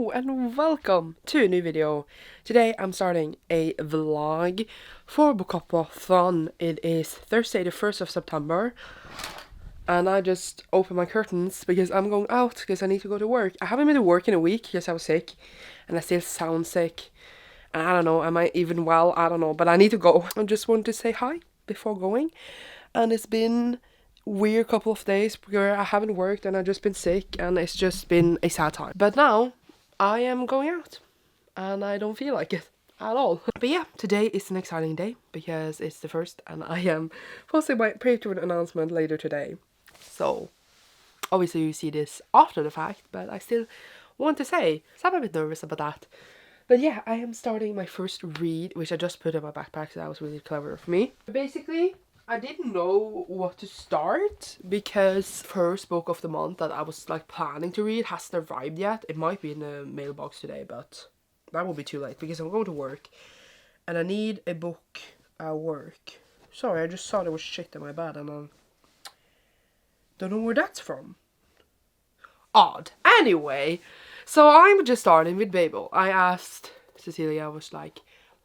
Hello and welcome to a new video. Today I'm starting a vlog for bookoplathon. It is Thursday the 1st of September and I just opened my curtains because I'm going out because I need to go to work. I haven't been to work in a week because I was sick and I still sound sick. And I don't know, am I even well? I don't know, but I need to go. I just wanted to say hi before going. And it's been weird couple of days where I haven't worked and I've just been sick and it's just been a sad time. But now I am going out and I don't feel like it at all. But yeah, today is an exciting day because it's the first and I am posting my pre-tour announcement later today. So obviously you see this after the fact, but I still want to say, so I'm a bit nervous about that. But yeah, I am starting my first read, which I just put in my backpack, so that was really clever of me. Basically, I didn't know what to start because first book of the month that I was like planning to read hasn't arrived yet. It might be in the mailbox today, but that will be too late because I'm going to work and I need a book at work. Sorry, I just saw there was shit in my bed and I don't know where that's from. Odd. Anyway, so I'm just starting with Babel. I asked Cecilia, I was like,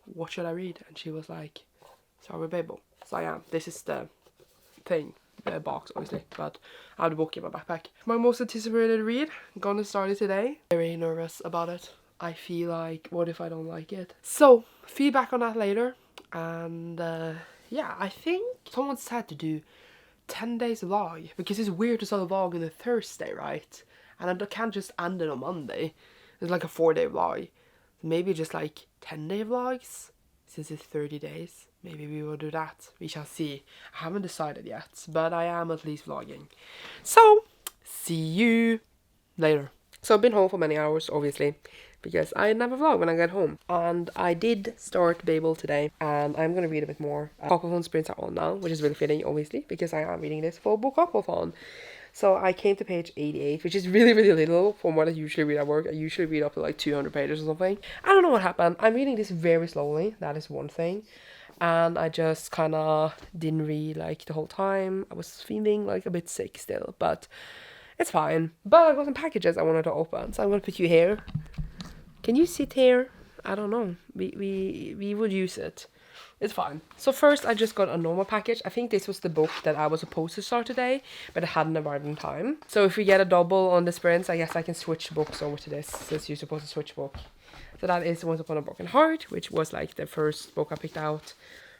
what should I read? And she was like, start with Babel. So I am. This is the thing, the box obviously, but I have the book in my backpack. My most anticipated read, I'm gonna start it today. Very nervous about it. I feel like, what if I don't like it? So, feedback on that later. And yeah, I think someone said to do 10 days vlog, because it's weird to start a vlog on a Thursday, right? And I can't just end it on Monday. It's like a 4-day vlog. Maybe just like 10-day vlogs, since it's 30 days. Maybe we will do that. We shall see. I haven't decided yet, but I am at least vlogging. So, see you later. So I've been home for many hours, obviously, because I never vlog when I get home. And I did start Babel today, and I'm going to read a bit more. Bookoplathon sprints are on now, which is really fitting, obviously, because I am reading this for Bookoplathon. So I came to page 88, which is really, really little from what I usually read at work. I usually read up to like 200 pages or something. I don't know what happened. I'm reading this very slowly. That is one thing. And I just kind of didn't read like the whole time. I was feeling like a bit sick still, but it's fine. But I got some packages I wanted to open, so I'm going to put you here. Can you sit here? I don't know. We would use it. It's fine. So first I just got a normal package. I think this was the book that I was supposed to start today, but it hadn't arrived in time. So if we get a double on the sprints, I guess I can switch books over to this, since you're supposed to switch book. So that is Once Upon a Broken Heart, which was like the first book I picked out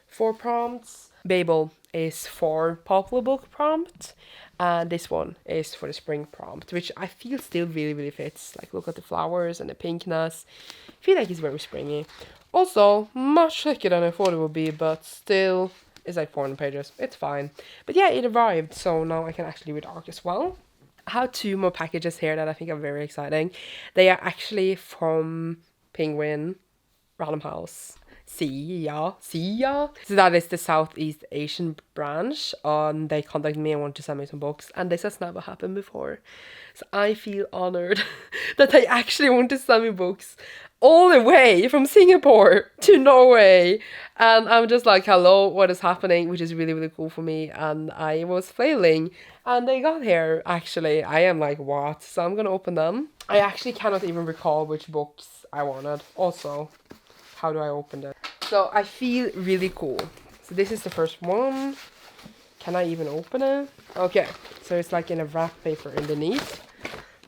for prompts. Babel is for popular book prompt, and this one is for the spring prompt, which I feel still really, really fits. Like, look at the flowers and the pinkness. I feel like it's very springy. Also, much thicker than I thought it would be, but still, it's like 400 pages. It's fine. But yeah, it arrived, so now I can actually read ARC as well. I have 2 more packages here that I think are very exciting. They are actually from Penguin, Random House. See ya. So that is the Southeast Asian branch. They contacted me and wanted to send me some books, and this has never happened before. So I feel honored that they actually want to send me books all the way from Singapore to Norway. And I'm just like, hello, what is happening? Which is really, really cool for me. And I was flailing and they got here, actually. I am like, what? So I'm gonna open them. I actually cannot even recall which books I wanted. Also, how do I open them? So I feel really cool. So this is the first one. Can I even open it? Okay, so it's like in a wrap paper underneath.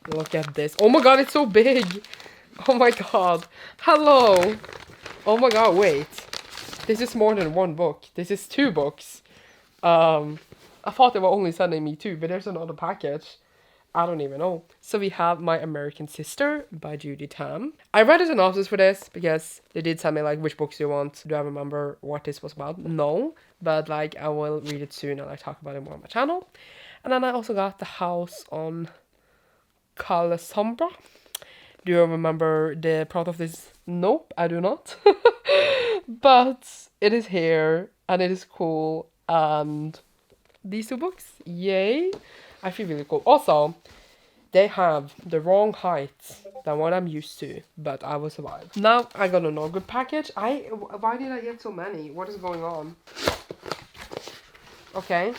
Look at this. Oh my god, it's so big. Oh my god. Hello. Oh my god, wait. This is more than 1 book. This is 2 books. I thought they were only sending me 2, but there's another package. I don't even know. So we have My American Sister by Judy Tam. I read a synopsis for this because they did tell me like which books you want. Do I remember what this was about? No. But like I will read it soon and I talk about it more on my channel. And then I also got The House on Calasombra. Do you remember the plot of this? Nope, I do not. But it is here and it is cool. And these 2 books, yay. I feel really cool. Also, they have the wrong height than what I'm used to, but I will survive. Now I got another good package. Why did I get so many? What is going on? Okay.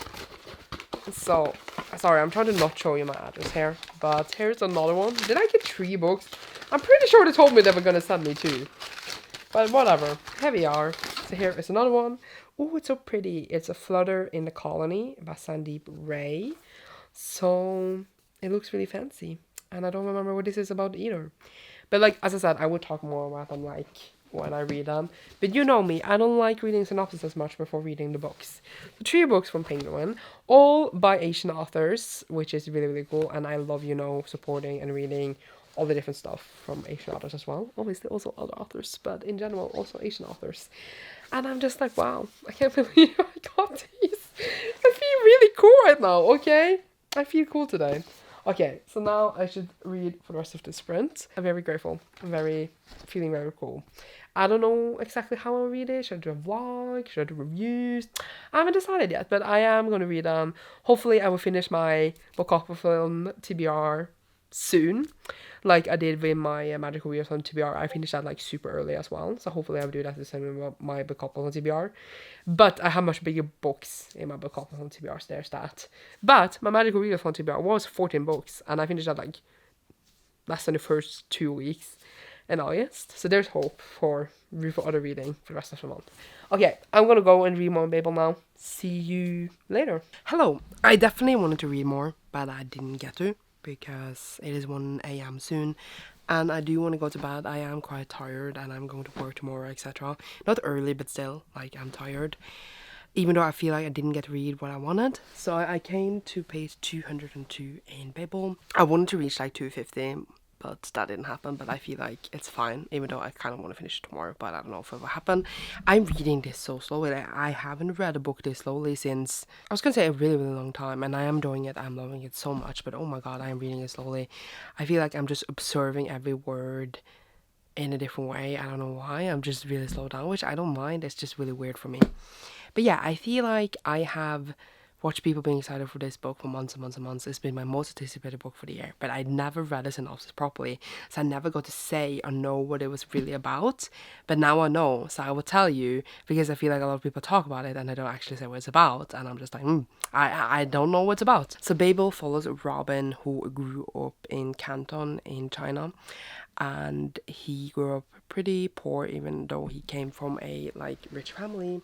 So, sorry, I'm trying to not show you my address here, but here's another one. Did I get 3 books? I'm pretty sure they told me they were gonna send me 2. But whatever. Here we are. So here is another one. Oh, it's so pretty. It's A Flutter in the Colony by Sandeep Ray. So it looks really fancy. And I don't remember what this is about either. But like, as I said, I would talk more about them like when I read them. But you know me, I don't like reading synopsis as much before reading the books. The 3 books from Penguin, all by Asian authors, which is really, really cool. And I love, you know, supporting and reading all the different stuff from Asian authors as well. Obviously also other authors, but in general also Asian authors. And I'm just like, wow, I can't believe I got these. I feel really cool right now, okay? I feel cool today. Okay, so now I should read for the rest of the sprint. I'm very grateful. I'm feeling very cool. I don't know exactly how I'll read it. Should I do a vlog? Should I do reviews? I haven't decided yet, but I am going to read them. Hopefully I will finish my bookoplathon TBR soon, like I did with my magical readathon TBR. I finished that like super early as well, so hopefully I'll do that the same with my bookoplathon TBR. But I have much bigger books in my bookoplathon TBR, so there's that. But my magical readathon TBR was 14 books, and I finished that like less than the first 2 weeks in August, so there's hope for other reading for the rest of the month. Okay, I'm gonna go and read more Babel now. See you later. Hello. I definitely wanted to read more, but I didn't get to, because it is 1 a.m. soon, and I do want to go to bed. I am quite tired, and I'm going to work tomorrow, etc. Not early, but still, like, I'm tired, even though I feel like I didn't get to read what I wanted. So I came to page 202 in Babel. I wanted to reach like 250, but that didn't happen. But I feel like it's fine, even though I kind of want to finish it tomorrow, but I don't know if it will happen. I'm reading this so slowly. I haven't read a book this slowly since, I was gonna say, a really, really long time, and I am doing it. I'm loving it so much, but oh my god, I am reading it slowly. I feel like I'm just observing every word in a different way. I don't know why. I'm just really slowed down, which I don't mind. It's just really weird for me. But yeah, I feel like I have watched people being excited for this book for months and months and months. It's been my most anticipated book for the year, but I never read a synopsis properly, so I never got to say or know what it was really about. But now I know, so I will tell you, because I feel like a lot of people talk about it and they don't actually say what it's about, and I'm just like, I don't know what it's about. So Babel follows Robin, who grew up in Canton in China, and he grew up pretty poor, even though he came from a like rich family,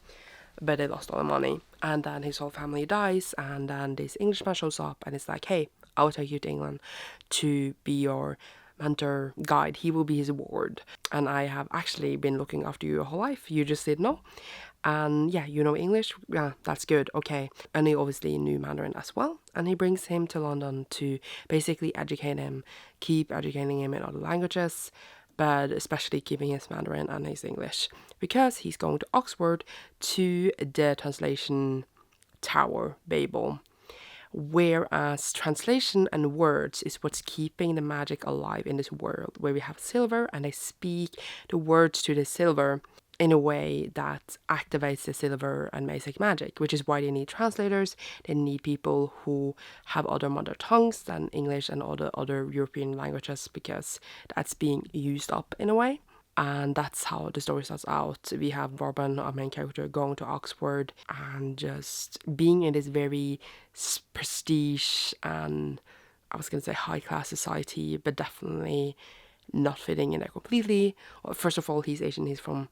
but they lost all the money. And then his whole family dies, and then this Englishman shows up and it's like, hey, I will take you to England to be your mentor guide. He will be his ward, and I have actually been looking after you your whole life. You just didn't know. And yeah, you know English? Yeah, that's good, okay. And he obviously knew Mandarin as well, and he brings him to London to basically educate him, keep educating him in other languages, but especially keeping his Mandarin and his English, because he's going to Oxford to the translation tower, Babel. Whereas translation and words is what's keeping the magic alive in this world, where we have silver and they speak the words to the silver in a way that activates the silver and makes it magic, which is why they need translators. They need people who have other mother tongues than English and other European languages, because that's being used up in a way. And that's how the story starts out. We have Robin, our main character, going to Oxford and just being in this very prestige and, I was going to say, high-class society, but definitely not fitting in there completely. Well, first of all, he's Asian, he's from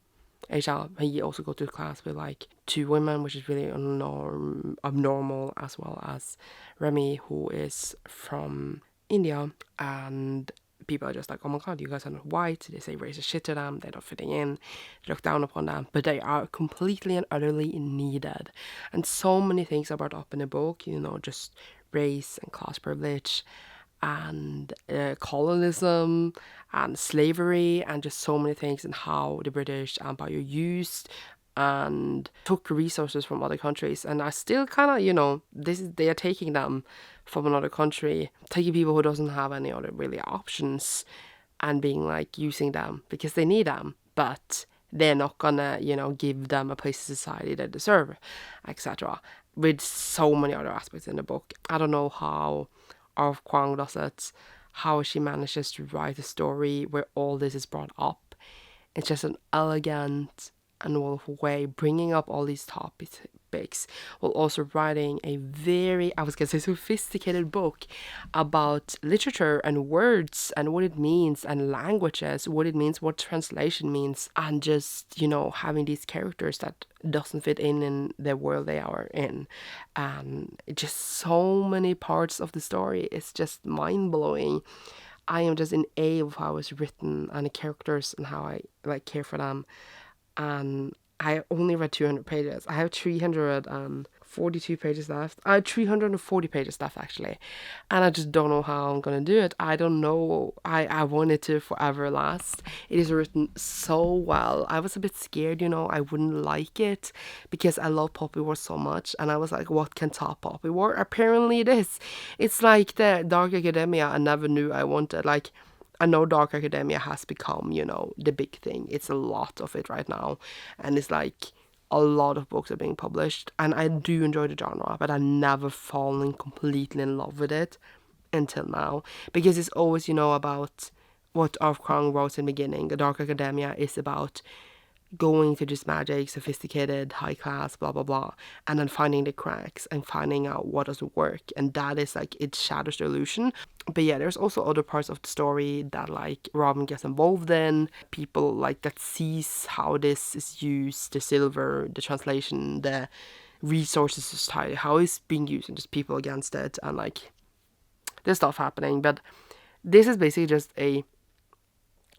Asia. He also goes to class with like 2 women, which is really abnormal, as well as Remy, who is from India, and people are just like, oh my god, you guys are not white. They say racist shit to them, they're not fitting in, they look down upon them, but they are completely and utterly needed. And so many things are brought up in the book, you know, just race and class privilege and colonialism and slavery, and just so many things, and how the British Empire used and took resources from other countries, and are still kind of, you know, they are taking them from another country, taking people who doesn't have any other really options, and being like using them because they need them, but they're not gonna, you know, give them a place in society they deserve, etc. With so many other aspects in the book. I don't know how R.F. Kuang does it, how she manages to write a story where all this is brought up. It's just an elegant and Wolf Way, bringing up all these topics, while also writing a very, I was gonna say, sophisticated book about literature and words and what it means and languages, what it means, what translation means, and just, you know, having these characters that doesn't fit in the world they are in, and just so many parts of the story. It's just mind-blowing. I am just in awe of how it's written and the characters and how I like care for them. And I only read 200 pages. I have 342 pages left. I have 340 pages left actually. And I just don't know how I'm gonna do it. I don't know. I want it to forever last. It is written so well. I was a bit scared, you know, I wouldn't like it because I love Poppy War so much. And I was like, what can top Poppy War? Apparently it is. It's like the Dark Academia I never knew I wanted. Like, I know Dark Academia has become, you know, the big thing. It's a lot of it right now. And it's like a lot of books are being published. And I do enjoy the genre, but I've never fallen completely in love with it until now. Because it's always, you know, about what Arthur Crown wrote in the beginning. The Dark Academia is about going to this magic, sophisticated, high class, blah blah blah, and then finding the cracks and finding out what doesn't work, and that is like, it shatters the illusion. But yeah, there's also other parts of the story that like Robin gets involved in, people like that sees how this is used, the silver, the translation, the resources society, how it's being used, and just people against it, and like there's stuff happening. But this is basically just a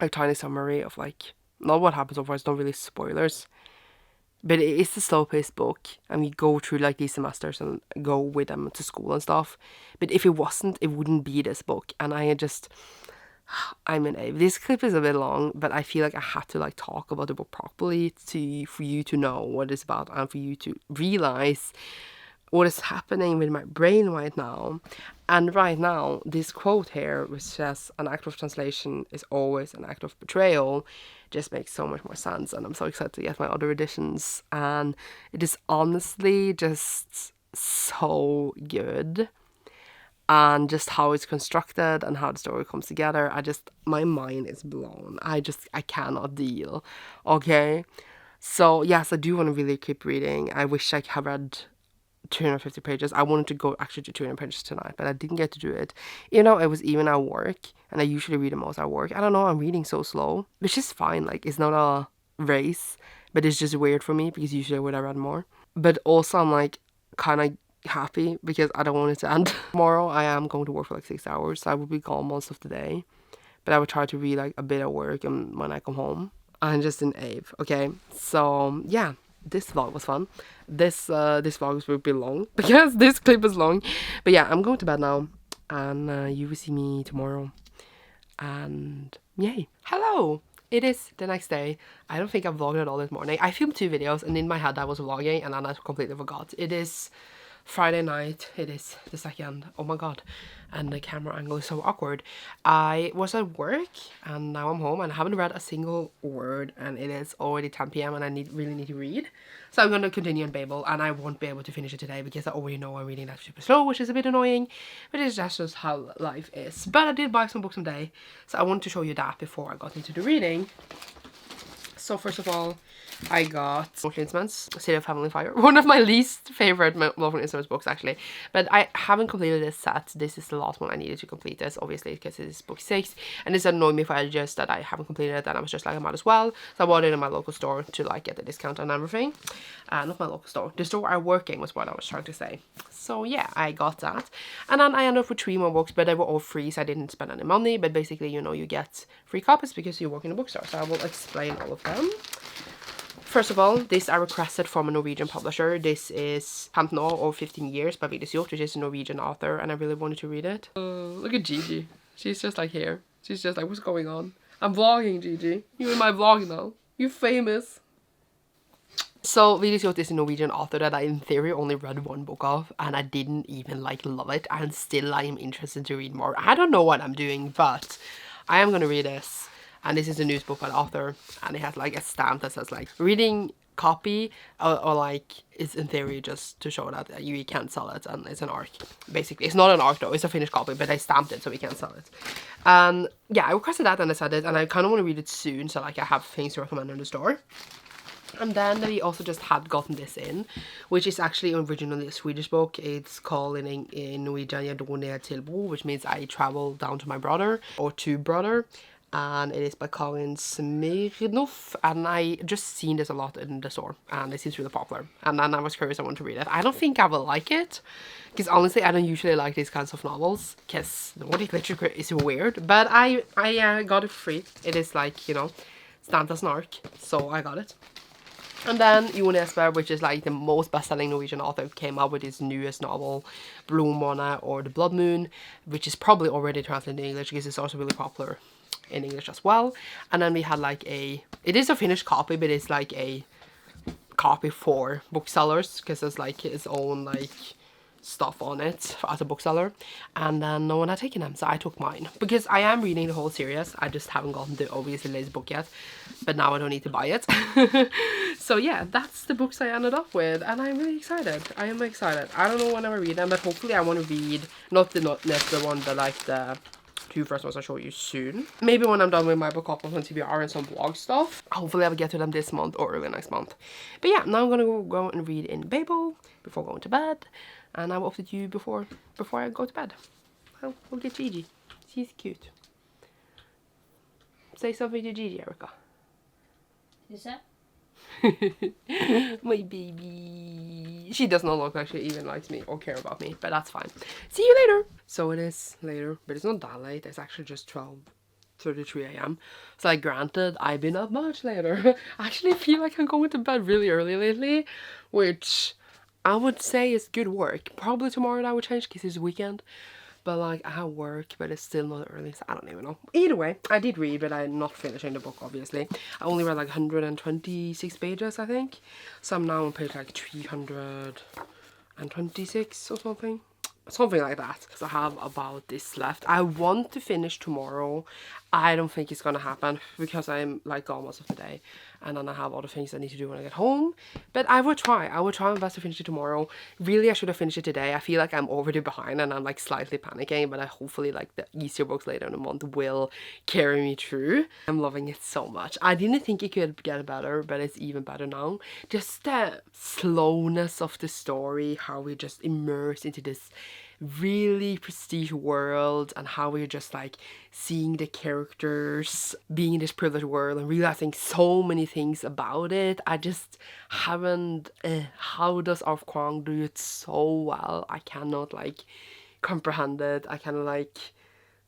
tiny summary of like, not what happens so far, it's not really spoilers, but it's a slow-paced book, and we go through like these semesters and go with them to school and stuff. But if it wasn't, it wouldn't be this book. And I'm in awe. This clip is a bit long, but I feel like I had to like talk about the book properly for you to know what it's about and for you to realize what is happening with my brain right now. And right now, this quote here, which says, an act of translation is always an act of betrayal, just makes so much more sense. And I'm so excited to get my other editions. And it is honestly just so good. And just how it's constructed and how the story comes together. My mind is blown. I cannot deal. Okay? So, yes, I do want to really keep reading. I wish I had read 250 pages. I wanted to go actually to 200 pages tonight, but I didn't get to do it. You know, it was even at work, and I usually read the most at work. I don't know, I'm reading so slow, which is fine. Like, it's not a race, but it's just weird for me because usually I would have read more. But also, I'm like kind of happy because I don't want it to end. Tomorrow, I am going to work for like 6 hours, so I will be gone most of the day. But I would try to read like a bit at work and when I come home. I'm just in Ave, okay? So, yeah. This vlog was fun. This vlog will be long because this clip is long. But yeah, I'm going to bed now, and you will see me tomorrow. And yay. Hello! It is the next day. I don't think I vlogged at all this morning. I filmed 2 videos, and in my head I was vlogging, and then I completely forgot. It is Friday night. It is the 2nd. Oh my god. And the camera angle is so awkward. I was at work and now I'm home and I haven't read a single word, and it is already 10 p.m. and I really need to read. So I'm going to continue on Babel, and I won't be able to finish it today because I already know I'm reading that super slow, which is a bit annoying, but it's just how life is. But I did buy some books today, so I wanted to show you that before I got into the reading. So first of all, I got Mortal Instruments, City of Heavenly Fire. One of my least favorite Mortal Instruments books, actually. But I haven't completed this set. This is the last one I needed to complete this, obviously, because it is book 6. And this annoyed me if I just that I haven't completed it, and I was just like, I might as well. So I bought it in my local store to like get the discount and everything. Not my local store. The store I work in was what I was trying to say. So yeah, I got that. And then I ended up with 3 more books, but they were all free, so I didn't spend any money. But basically, you know, you get free copies because you work in a bookstore. So I will explain all of them. First of all, this I requested from a Norwegian publisher. This is 15 år or 15 years by Vigdis Hjorth, which is a Norwegian author, and I really wanted to read it. Look at Gigi. She's just like here. She's just like, what's going on? I'm vlogging, Gigi. You're in my vlog now. You're famous. So Vigdis Hjorth is a Norwegian author that I in theory only read 1 book of, and I didn't even like love it, and still I am interested to read more. I don't know what I'm doing, but I am gonna read this. And this is a news book by the author, and it has like a stamp that says like reading copy or like it's in theory just to show that you can't sell it, and it's an ARC. Basically, it's not an ARC though, it's a finished copy, but I stamped it so we can't sell it. Yeah, I requested that and I said it, and I kind of want to read it soon, so like I have things to recommend in the store. And then we also just had gotten this in, which is actually originally a Swedish book. It's called in Norwegian Jag dro ner till Bo, which means I travel down to my brother, or to brother. And it is by Colin Smirnov, and I just seen this a lot in the store, and it seems really popular. And then I was curious, I want to read it. I don't think I will like it, because honestly I don't usually like these kinds of novels, because Nordic literature is weird, but I got it free. It is like, you know, Stanta Snark, so I got it. And then Jon Esberg, which is like the most best-selling Norwegian author, came out with his newest novel, Blodmåne, or The Blood Moon, which is probably already translated in English because it's also really popular in English as well. And then we had like it is a finished copy, but it's like a copy for booksellers, because there's like his own like stuff on it as a bookseller. And then no one had taken them, so I took mine, because I am reading the whole series. I just haven't gotten the obviously latest book yet, but now I don't need to buy it. So yeah, that's the books I ended up with, and I'm really excited. I am excited. I don't know when I will read them, but hopefully I want to read not the one, but like the two first ones I'll show you soon. Maybe when I'm done with my bookoplathon TBR and some blog stuff. Hopefully I will get to them this month or early next month. But yeah, now I'm gonna go and read in Babel before going to bed, and I will update you before I go to bed. We'll get Gigi. She's cute. Say something to Gigi, Erica. Is that? My baby. She does not look like she even likes me or care about me, but that's fine. See you later. So it is later, but it's not that late. It's actually just 12:33 a.m. So like, granted, I've been up much later. I actually feel like I'm going to bed really early lately, which I would say is good work. Probably tomorrow that would change because it's weekend. But like, I have work, but it's still not early, so I don't even know. Either way, I did read, but I'm not finishing the book, obviously. I only read like 126 pages, I think. So I'm now on page like 326 or something. Something like that, because I have about this left. I want to finish tomorrow. I don't think it's gonna happen because I'm like gone most of the day, and then I have other things I need to do when I get home. But I will try my best to finish it tomorrow. Really, I should have finished it today. I feel like I'm already behind and I'm like slightly panicking, but I hopefully like the easier books later in the month will carry me through. I'm loving it so much. I didn't think it could get better, but it's even better now. Just the slowness of the story, how we just immerse into this really prestige world, and how we're just like seeing the characters being in this privileged world and realizing so many things about it. I just haven't how does Arf Kwang do it so well? I cannot like comprehend it. I cannot like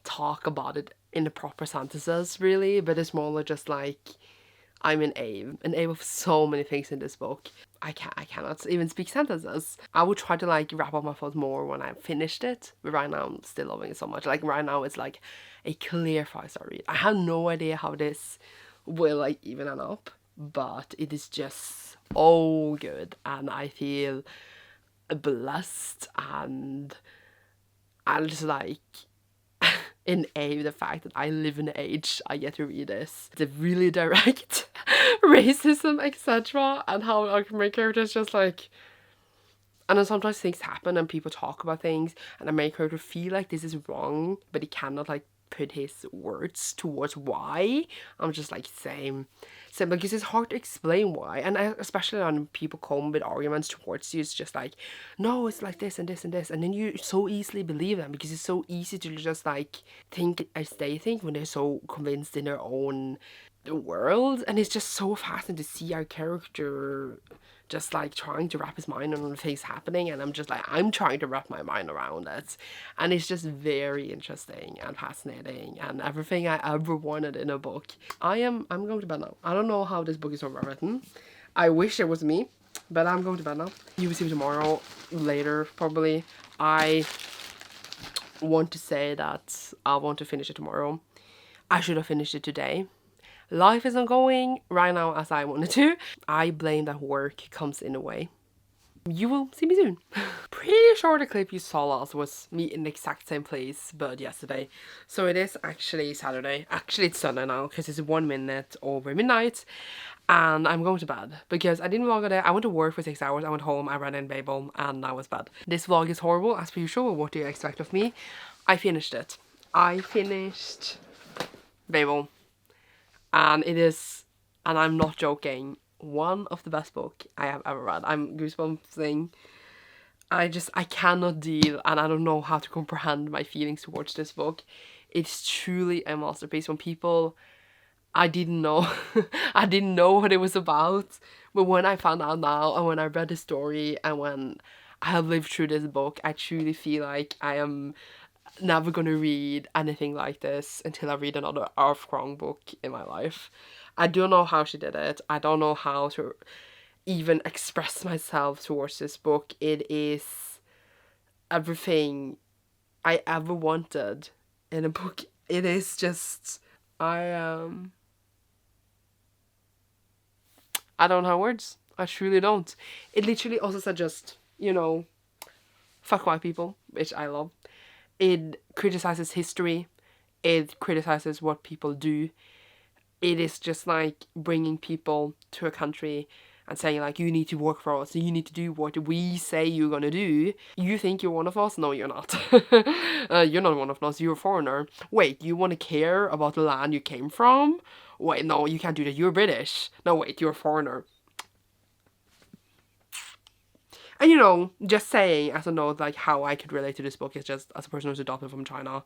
talk about it in the proper sentences really, but it's more like just like I'm an awe of so many things in this book. I cannot even speak sentences. I would try to like wrap up my thoughts more when I finished it, but right now I'm still loving it so much. Like right now it's like a clear 5-star read. I have no idea how this will like even end up, but it is just so good, and I feel blessed, and I'm just like in the fact that I live in the age I get to read this. The really direct racism, etc., and how like my character's just like, and then sometimes things happen and people talk about things and the main character feel like this is wrong, but he cannot like put his words towards why. I'm just like same because it's hard to explain why, and especially when people come with arguments towards you, it's just like, no, it's like this and this and this, and then you so easily believe them because it's so easy to just like think as they think when they're so convinced in their own world. And it's just so fascinating to see our character just like trying to wrap his mind around the things happening, and I'm just like, I'm trying to wrap my mind around it, and it's just very interesting and fascinating and everything I ever wanted in a book. I'm going to bed now. I don't know how this book is overwritten. I wish it was me, but I'm going to bed now. You will see me tomorrow later probably. I want to say that I want to finish it tomorrow. I should have finished it today. Life isn't going right now as I wanted to. I blame that work comes in the way. You will see me soon. Pretty sure the clip you saw last was me in the exact same place, but yesterday. So it is actually Saturday. Actually it's Sunday now because it's 1 minute over midnight. And I'm going to bed because I didn't vlog today. I went to work for 6 hours. I went home, I ran in Babel, and I was bed. This vlog is horrible as per usual. What do you expect of me? I finished it. I finished Babel. And it is, and I'm not joking, one of the best book I have ever read. I'm goosebumping. I cannot deal, and I don't know how to comprehend my feelings towards this book. It's truly a masterpiece. When people, I didn't know, I didn't know what it was about, but when I found out now, and when I read the story, and when I have lived through this book, I truly feel like I am never gonna read anything like this until I read another Arf Krong book in my life. I don't know how she did it. I don't know how to even express myself towards this book. It is everything I ever wanted in a book. It is just, I don't have words. I truly don't. It literally also said just, fuck white people, which I love. It criticizes history. It criticizes what people do. It is just like bringing people to a country and saying like, you need to work for us, you need to do what we say you're gonna do. You think you're one of us? No, you're not. You're not one of us, you're a foreigner. Wait, you want to care about the land you came from? Wait, no, you can't do that, you're British. No, wait, you're a foreigner. And just saying as a note, like how I could relate to this book is just as a person who's adopted from China.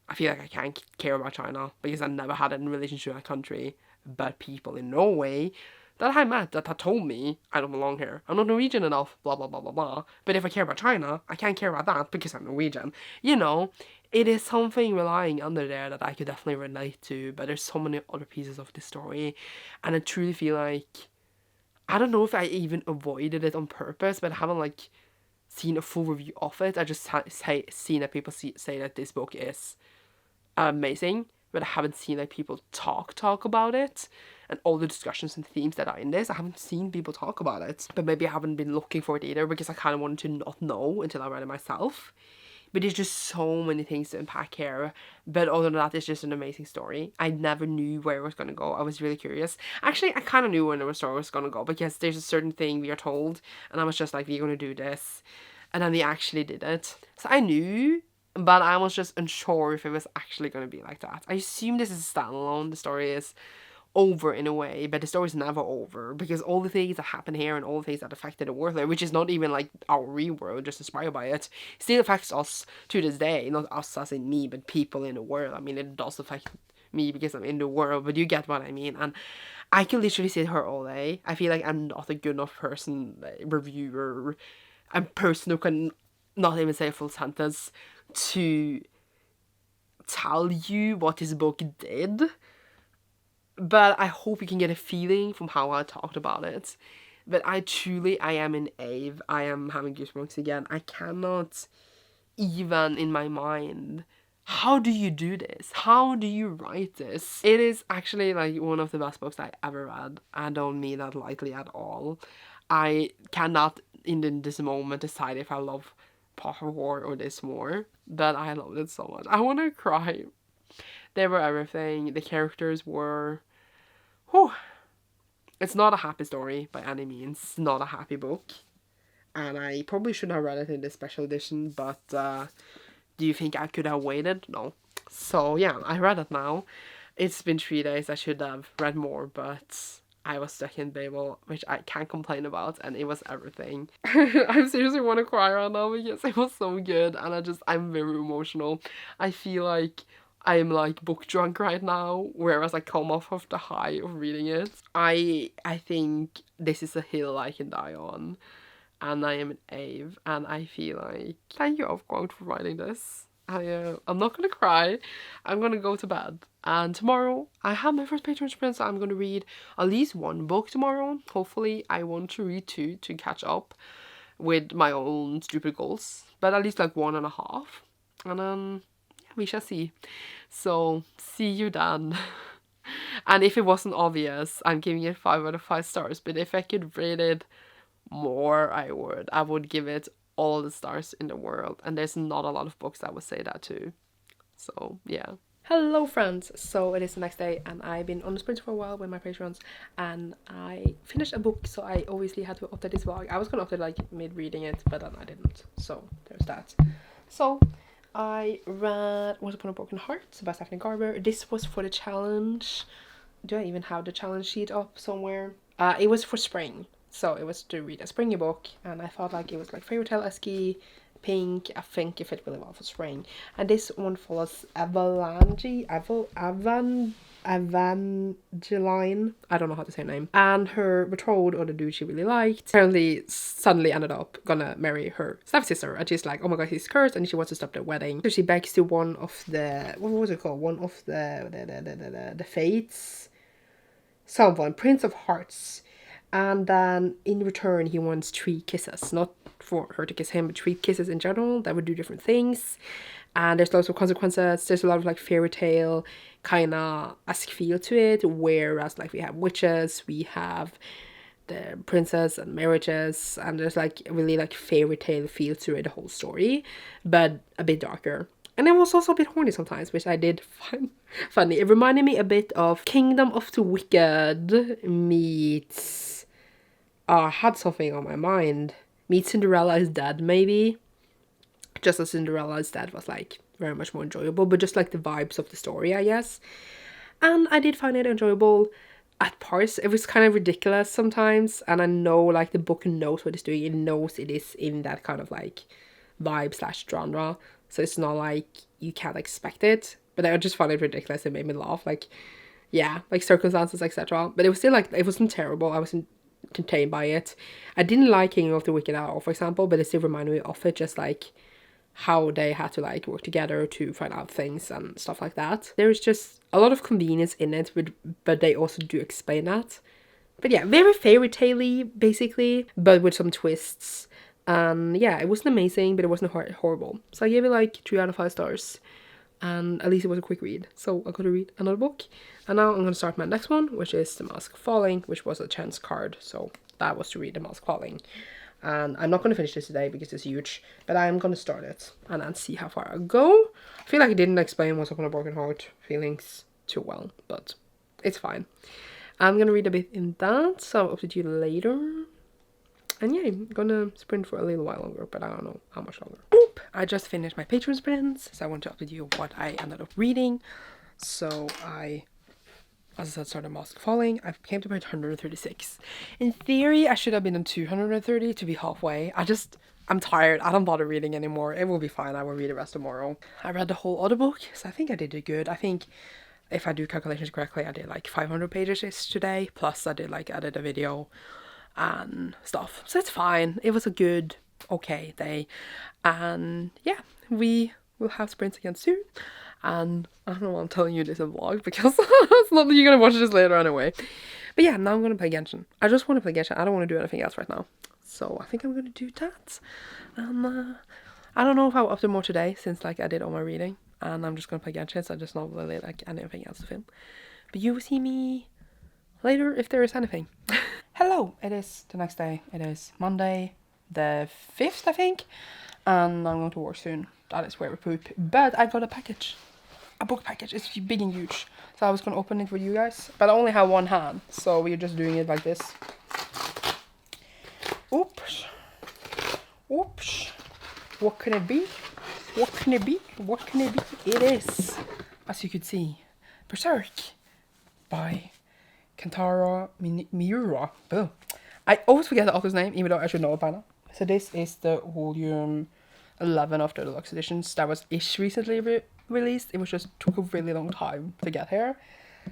I feel like I can't care about China because I never had any relationship with that country. But people in Norway that I met that had told me I don't belong here. I'm not Norwegian enough, blah, blah, blah, blah, blah. But if I care about China, I can't care about that because I'm Norwegian. It is something relying under there that I could definitely relate to. But there's so many other pieces of this story. And I truly feel like, I don't know if I even avoided it on purpose, but I haven't seen a full review of it. I just seen that people say that this book is amazing, but I haven't seen people talk about it and all the discussions and themes that are in this. I haven't seen people talk about it, but maybe I haven't been looking for it either because I kind of wanted to not know until I read it myself. But there's just so many things to unpack here. But other than that, it's just an amazing story. I never knew where it was going to go. I was really curious. Actually, I kind of knew where the story was going to go because there's a certain thing we are told. And I was just like, we're going to do this. And then they actually did it. So I knew, but I was just unsure if it was actually going to be like that. I assume this is a standalone. The story is over in a way, but the story's never over because all the things that happen here and all the things that affected the world, which is not even our real world, just inspired by it, still affects us to this day. Not us as in me, but people in the world. I mean, it does affect me because I'm in the world, but you get what I mean. And I can literally sit here all day. I feel like I'm not a good enough reviewer, a person who can not even say a full sentence to tell you what this book did. But I hope you can get a feeling from how I talked about it. But I am in awe. I am having goosebumps again. I cannot even in my mind. How do you do this? How do you write this? It is actually one of the best books I ever read. I don't mean that lightly at all. I cannot in this moment decide if I love Part of War or this more. But I loved it so much. I want to cry. They were everything. The characters were... Whew. It's not a happy story by any means. It's not a happy book. And I probably shouldn't have read it in this special edition, but do you think I could have waited? No. So yeah, I read it now. It's been 3 days. I should have read more, but I was stuck in Babel, which I can't complain about, and it was everything. I seriously want to cry right now because it was so good, and I'm very emotional. I feel like I'm book drunk right now, whereas I come off of the high of reading it. I think this is a hill I can die on, and I am an Ave, and I feel like thank you, Aufgang, for writing this. I'm not gonna cry. I'm gonna go to bed, and tomorrow I have my first Patreon sprint, so I'm gonna read at least one book tomorrow. Hopefully, I want to read 2 to catch up with my own stupid goals, but at least 1.5, and then we shall see. So, see you then. And if it wasn't obvious, I'm giving it 5 out of 5 stars. But if I could rate it more, I would. I would give it all the stars in the world. And there's not a lot of books that would say that too. So, yeah. Hello friends! So it is the next day and I've been on the sprint for a while with my Patreons and I finished a book, so I obviously had to update this vlog. I was gonna update mid-reading it, but then I didn't. So there's that. So I read Once Upon a Broken Heart by Stephanie Garber. This was for the challenge. Do I even have the challenge sheet up somewhere? It was for spring, so it was to read a springy book, and I thought like it was like fairy tale-esque, pink. I think it fit really well for spring. And this one follows Evangeline, I don't know how to say her name, and her betrothed, or the dude she really liked, apparently suddenly ended up gonna marry her stepsister, and she's like, oh my god, he's cursed, and she wants to stop the wedding. So she begs to one of the, what was it called, one of the fates, someone, Prince of Hearts, and then in return he wants 3 kisses, not for her to kiss him, but 3 kisses in general that would do different things. And there's lots of consequences. There's a lot of like fairy tale kind of esque feel to it, whereas like we have witches, we have the princess and marriages, and there's like really like fairy tale feel to it, the whole story, but a bit darker. And it was also a bit horny sometimes, which I did find funny. It reminded me a bit of Kingdom of the Wicked meets, I had something on my mind, meets Cinderella is Dead, maybe. Just as Cinderella is Dead was like very much more enjoyable, but just like the vibes of the story, I guess. And I did find it enjoyable at parts. It was kind of ridiculous sometimes, and I know like the book knows what it's doing. It knows it is in that kind of like vibe / genre, so it's not like you can't expect it. But I just found it ridiculous. It made me laugh, like, yeah, like circumstances, etc. But it was still like, it wasn't terrible. I wasn't entertained by it. I didn't like King of the Wicked at all, for example, but it still reminded me of it, just like how they had to like work together to find out things and stuff like that. There's just a lot of convenience in it, but they also do explain that. But yeah, very fairy tale-y basically, but with some twists. And yeah, it wasn't amazing, but it wasn't horrible. So I gave it like 3 out of 5 stars. And at least it was a quick read. So I'm going to read another book. And now I'm going to start my next one, which is The Mask Falling, which was a chance card. So that was to read The Mask Falling. And I'm not going to finish this today because it's huge, but I'm going to start it and then see how far I go. I feel like I didn't explain what's up on a broken heart feelings too well, but it's fine. I'm going to read a bit in that, so I'll update you later. And yeah, I'm going to sprint for a little while longer, but I don't know how much longer. Oop! I just finished my Patreon sprints, so I want to update you what I ended up reading. So as I said, started Mask Falling. I came to about 136. In theory, I should have been on 230 to be halfway. I'm tired. I don't bother reading anymore. It will be fine. I will read the rest tomorrow. I read the whole audiobook, so I think I did it good. I think if I do calculations correctly, I did like 500 pages today. Plus, I did like edit a video and stuff. So it's fine. It was a good, okay day. And yeah, we will have sprints again soon. And I don't know why I'm telling you this in vlog, because it's not that you're gonna watch this later anyway. But yeah, now I'm gonna play Genshin. I just want to play Genshin. I don't want to do anything else right now. So I think I'm gonna do that. I don't know if I'll upload more today, since like I did all my reading. And I'm just gonna play Genshin, so I just not really like anything else to film. But you will see me later if there is anything. Hello, it is the next day. It is Monday the 5th, I think. And I'm going to work soon. That is where we poop. But I got a package. A book package. It's big and huge. So I was going to open it with you guys. But I only have one hand. So we're just doing it like this. Oops. Oops. What can it be? What can it be? What can it be? It is, as you could see, Berserk by Kentaro Miura. Oh. I always forget the author's name, even though I should know it by now. So this is the volume 11 of the deluxe editions that was recently released. It was just took a really long time to get here.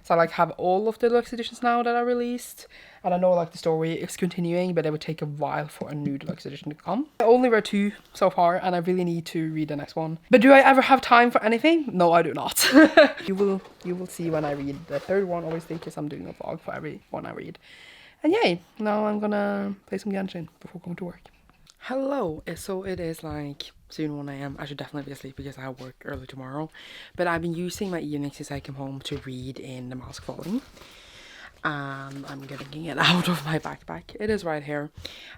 So I like have all of the deluxe editions now that are released. And I know like the story is continuing, but it would take a while for a new deluxe edition to come. I only read 2 so far, and I really need to read the next one. But do I ever have time for anything? No, I do not. You will see when I read the 3rd one, obviously, because I'm doing a vlog for every one I read. And yay, now I'm gonna play some Genshin before going to work. Hello, so it is like soon 1 AM. I should definitely be asleep because I have work early tomorrow. But I've been using my evening since I came home to read in The Mask Falling. And I'm getting it out of my backpack. It is right here.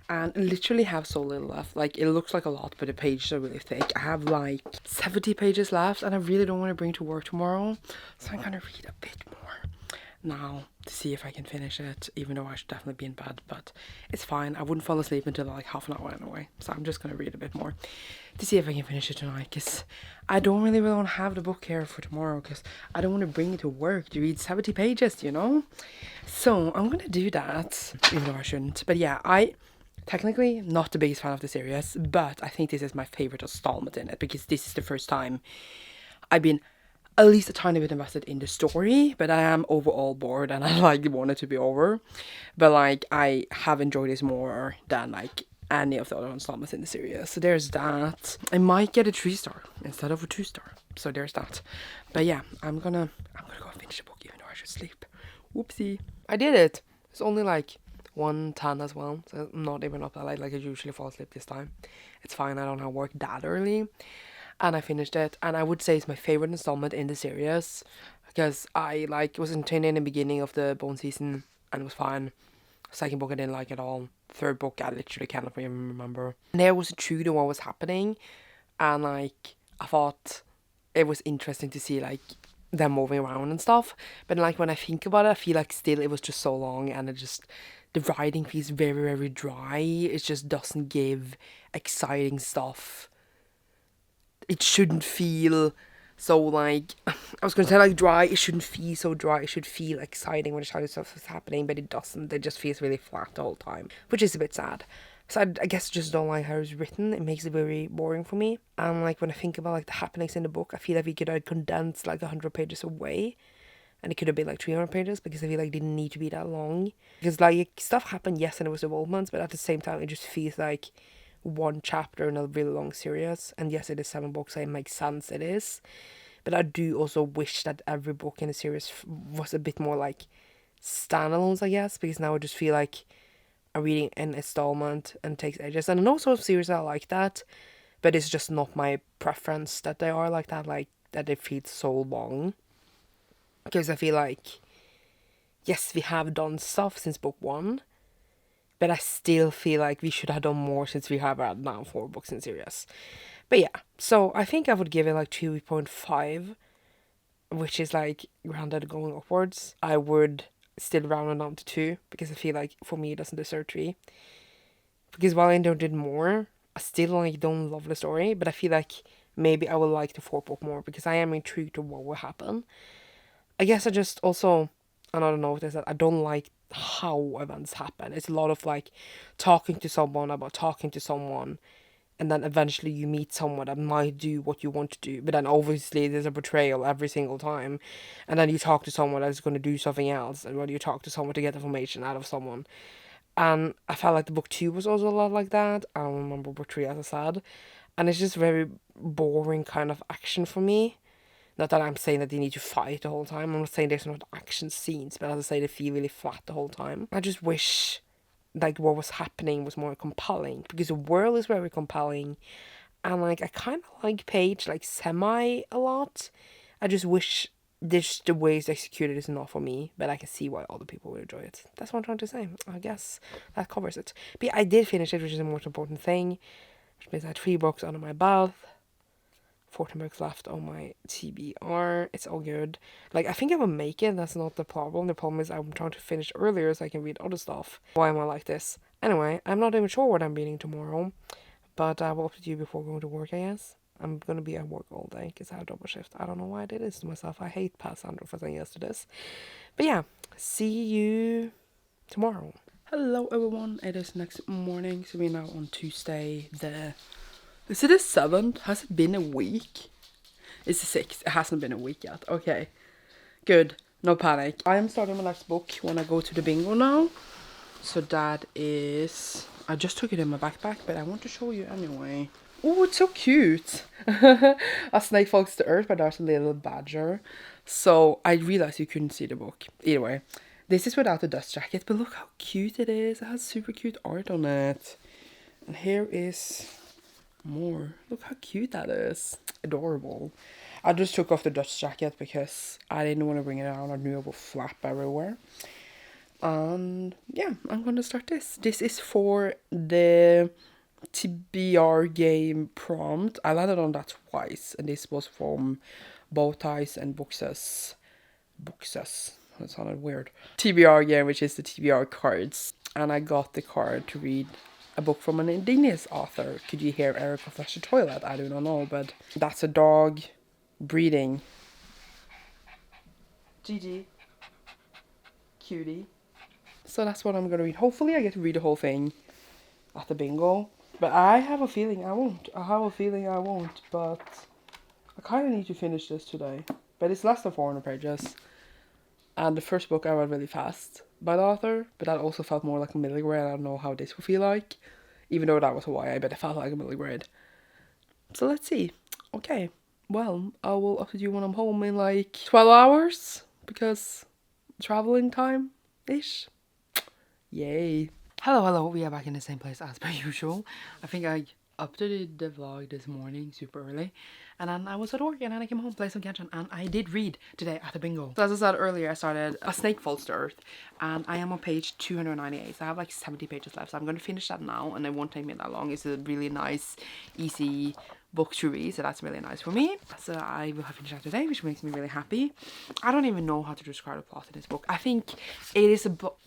And I literally have so little left. Like, it looks like a lot, but the pages are really thick. I have like 70 pages left, and I really don't want to bring to work tomorrow. So I'm gonna read a bit more. now to see if I can finish it, even though I should definitely be in bed, but it's fine. I wouldn't fall asleep until like half an hour anyway, so I'm just gonna read a bit more to see if I can finish it tonight, because I don't really want to have the book here for tomorrow, because I don't want to bring it to work to read 70 pages, you know? So I'm gonna do that, even though I shouldn't. But yeah, I technically not the biggest fan of the series, but I think this is my favorite installment in it, because this is the first time I've been at least a tiny bit invested in the story, but I am overall bored and I like want it to be over. But like I have enjoyed this more than like any of the other installments in the series. So there's that. I might get a 3-star instead of a 2-star. So there's that. But yeah, I'm gonna go finish the book even though I should sleep. Whoopsie. I did it. It's only like 1:10 as well. So I'm not even up that late like I usually fall asleep this time. It's fine, I don't have work that early. And I finished it, and I would say it's my favorite installment in the series, because I like was entertained in the beginning of the bone season and it was fine. Second book I didn't like at all. Third book I literally can't even remember. And there was true to what was happening, and like I thought it was interesting to see like them moving around and stuff. But like when I think about it, I feel like still it was just so long, and it just the writing feels very, very dry. It just doesn't give exciting stuff. It shouldn't feel so like, I was going to say like dry, it shouldn't feel so dry, it should feel exciting when the shiny stuff is happening, but it doesn't, it just feels really flat the whole time, which is a bit sad. So I guess just don't like how it's written, it makes it very boring for me. And like when I think about like the happenings in the book, I feel like we could have condensed like 100 pages away, and it could have been like 300 pages, because I feel like it didn't need to be that long. Because like stuff happened, yes, and it was developments, but at the same time it just feels like one chapter in a really long series. And yes, it is 7 books, so it makes sense, it is. But I do also wish that every book in the series was a bit more like standalones, I guess, because now I just feel like I'm reading an installment and it takes ages. And I know some series are like that, but it's just not my preference that they are like that, like that they feel so long. Because I feel like, yes, we have done stuff since book 1, but I still feel like we should have done more since we have had now 4 books in series. But yeah, so I think I would give it like 2.5, which is like grounded going upwards. I would still round it down to 2, because I feel like for me it doesn't deserve 3. Because while I did more, I still like don't love the story, but I feel like maybe I would like the 4th book more, because I am intrigued to what will happen. I guess I just also, another note is that I don't like how events happen. It's a lot of like talking to someone about talking to someone, and then eventually you meet someone that might do what you want to do, but then obviously there's a betrayal every single time, and then you talk to someone that's going to do something else, and when you talk to someone to get information out of someone. And I felt like the book 2 was also a lot like that. I don't remember book 3, as I said, and it's just very boring kind of action for me. Not that I'm saying that they need to fight the whole time. I'm not saying there's not action scenes, but as I say, they feel really flat the whole time. I just wish like what was happening was more compelling, because the world is very compelling, and like I kind of like Paige like semi a lot. I just wish this the way it's executed is not for me, but I can see why other people would enjoy it. That's what I'm trying to say. I guess that covers it. But yeah, I did finish it, which is the most important thing, which means I had 3 books under my belt. 14 books left on my TBR. It's all good. Like, I think I will make it. That's not the problem. The problem is I'm trying to finish earlier so I can read other stuff. Why am I like this? Anyway, I'm not even sure what I'm reading tomorrow, but I will update you before going to work, I guess. I'm going to be at work all day because I have double shift. I don't know why I did this to myself. I hate Sandra for saying yes to this. But yeah, see you tomorrow. Hello everyone, it is next morning, so we're now on Tuesday Is it the 7th? Has it been a week? It's the 6th. It hasn't been a week yet. Okay. Good. No panic. I am starting my next book when I go to the bingo now. So that is... I just took it in my backpack, but I want to show you anyway. Oh, it's so cute. A snake falls to earth, but there's a little badger. So I realized you couldn't see the book. Either way. This is without the dust jacket, but look how cute it is. It has super cute art on it. And here is... more. Look how cute that is. Adorable. I just took off the Dutch jacket because I didn't want to bring it out. I knew it would flap everywhere. And yeah, I'm going to start this. This is for the TBR game prompt. I landed on that twice, and this was from Bow Ties and Boxes. That sounded weird. TBR game, which is the TBR cards. And I got the card to read a book from an indigenous author. Could you hear Erica flush the toilet? I do not know, but that's a dog breeding. Gigi. Cutie. So that's what I'm gonna read. Hopefully I get to read the whole thing at the bingo. But I have a feeling I won't. But I kind of need to finish this today. But it's less than 400 pages. And the first book I read really fast by the author. But that also felt more like a middle grade. I don't know how this will feel like. Even though that was a YA, but it felt like a middle grade. So let's see. Okay. Well, I will update you when I'm home in like 12 hours. Because traveling time-ish. Yay. Hello, we are back in the same place as per usual. I think I updated the vlog this morning super early. And then I was at work and then I came home, played some Genshin, and I did read today at the bingo. So as I said earlier, I started A Snake Falls to Earth and I am on page 298. So I have like 70 pages left. So I'm going to finish that now and it won't take me that long. It's a really nice, easy book to read, so that's really nice for me. So I will have finished that today, which makes me really happy. I don't even know how to describe the plot in this book. I think it is a book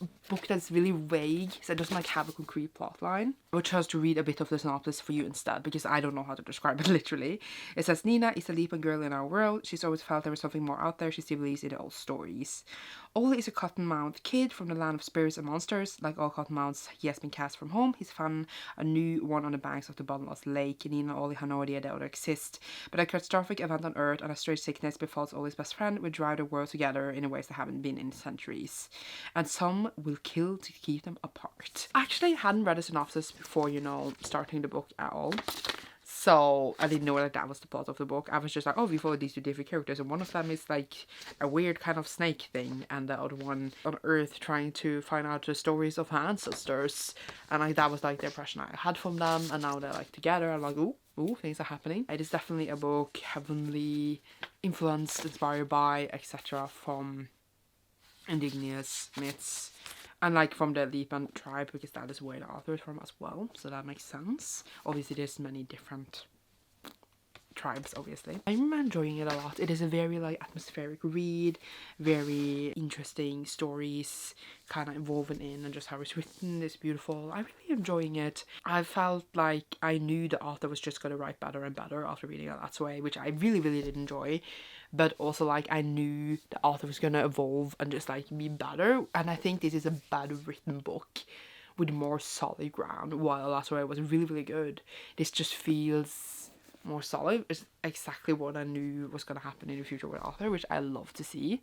that's really vague, so it doesn't like have a concrete plot line. I will try to read a bit of the synopsis for you instead, because I don't know how to describe it literally. It says, Nina is a leaping girl in our world. She's always felt there was something more out there. She still believes in the old stories. Ollie is a cottonmouth kid from the land of spirits and monsters. Like all cottonmouths, he has been cast from home. He's found a new one on the banks of the bottomless lake. Nina and Ollie have no idea that other exist. But a catastrophic event on Earth and a strange sickness befalls Ollie's best friend will drive the world together in ways that haven't been in centuries. And some will kill to keep them apart. Actually, I hadn't read a synopsis before, you know, starting the book at all. So I didn't know that was the plot of the book. I was just like, oh, we follow these two different characters, and one of them is like a weird kind of snake thing, and the other one on Earth trying to find out the stories of her ancestors. And like that was like the impression I had from them, and now they're like together. I'm like, ooh, things are happening. It is definitely a book heavily influenced, inspired by, etc. from indigenous myths. And like from the Lipan tribe, because that is where the author is from as well. So that makes sense. Obviously there's many different tribes, obviously. I'm enjoying it a lot. It is a very like atmospheric read, very interesting stories kind of woven in, and just how it's written is beautiful. I'm really enjoying it. I felt like I knew the author was just going to write better and better after reading it that way, which I really did enjoy. But also like I knew the author was going to evolve and just like be better. And I think this is a better written book with more solid ground, while that's why it was really good. This just feels more solid. It's exactly what I knew was going to happen in the future with the author, which I love to see.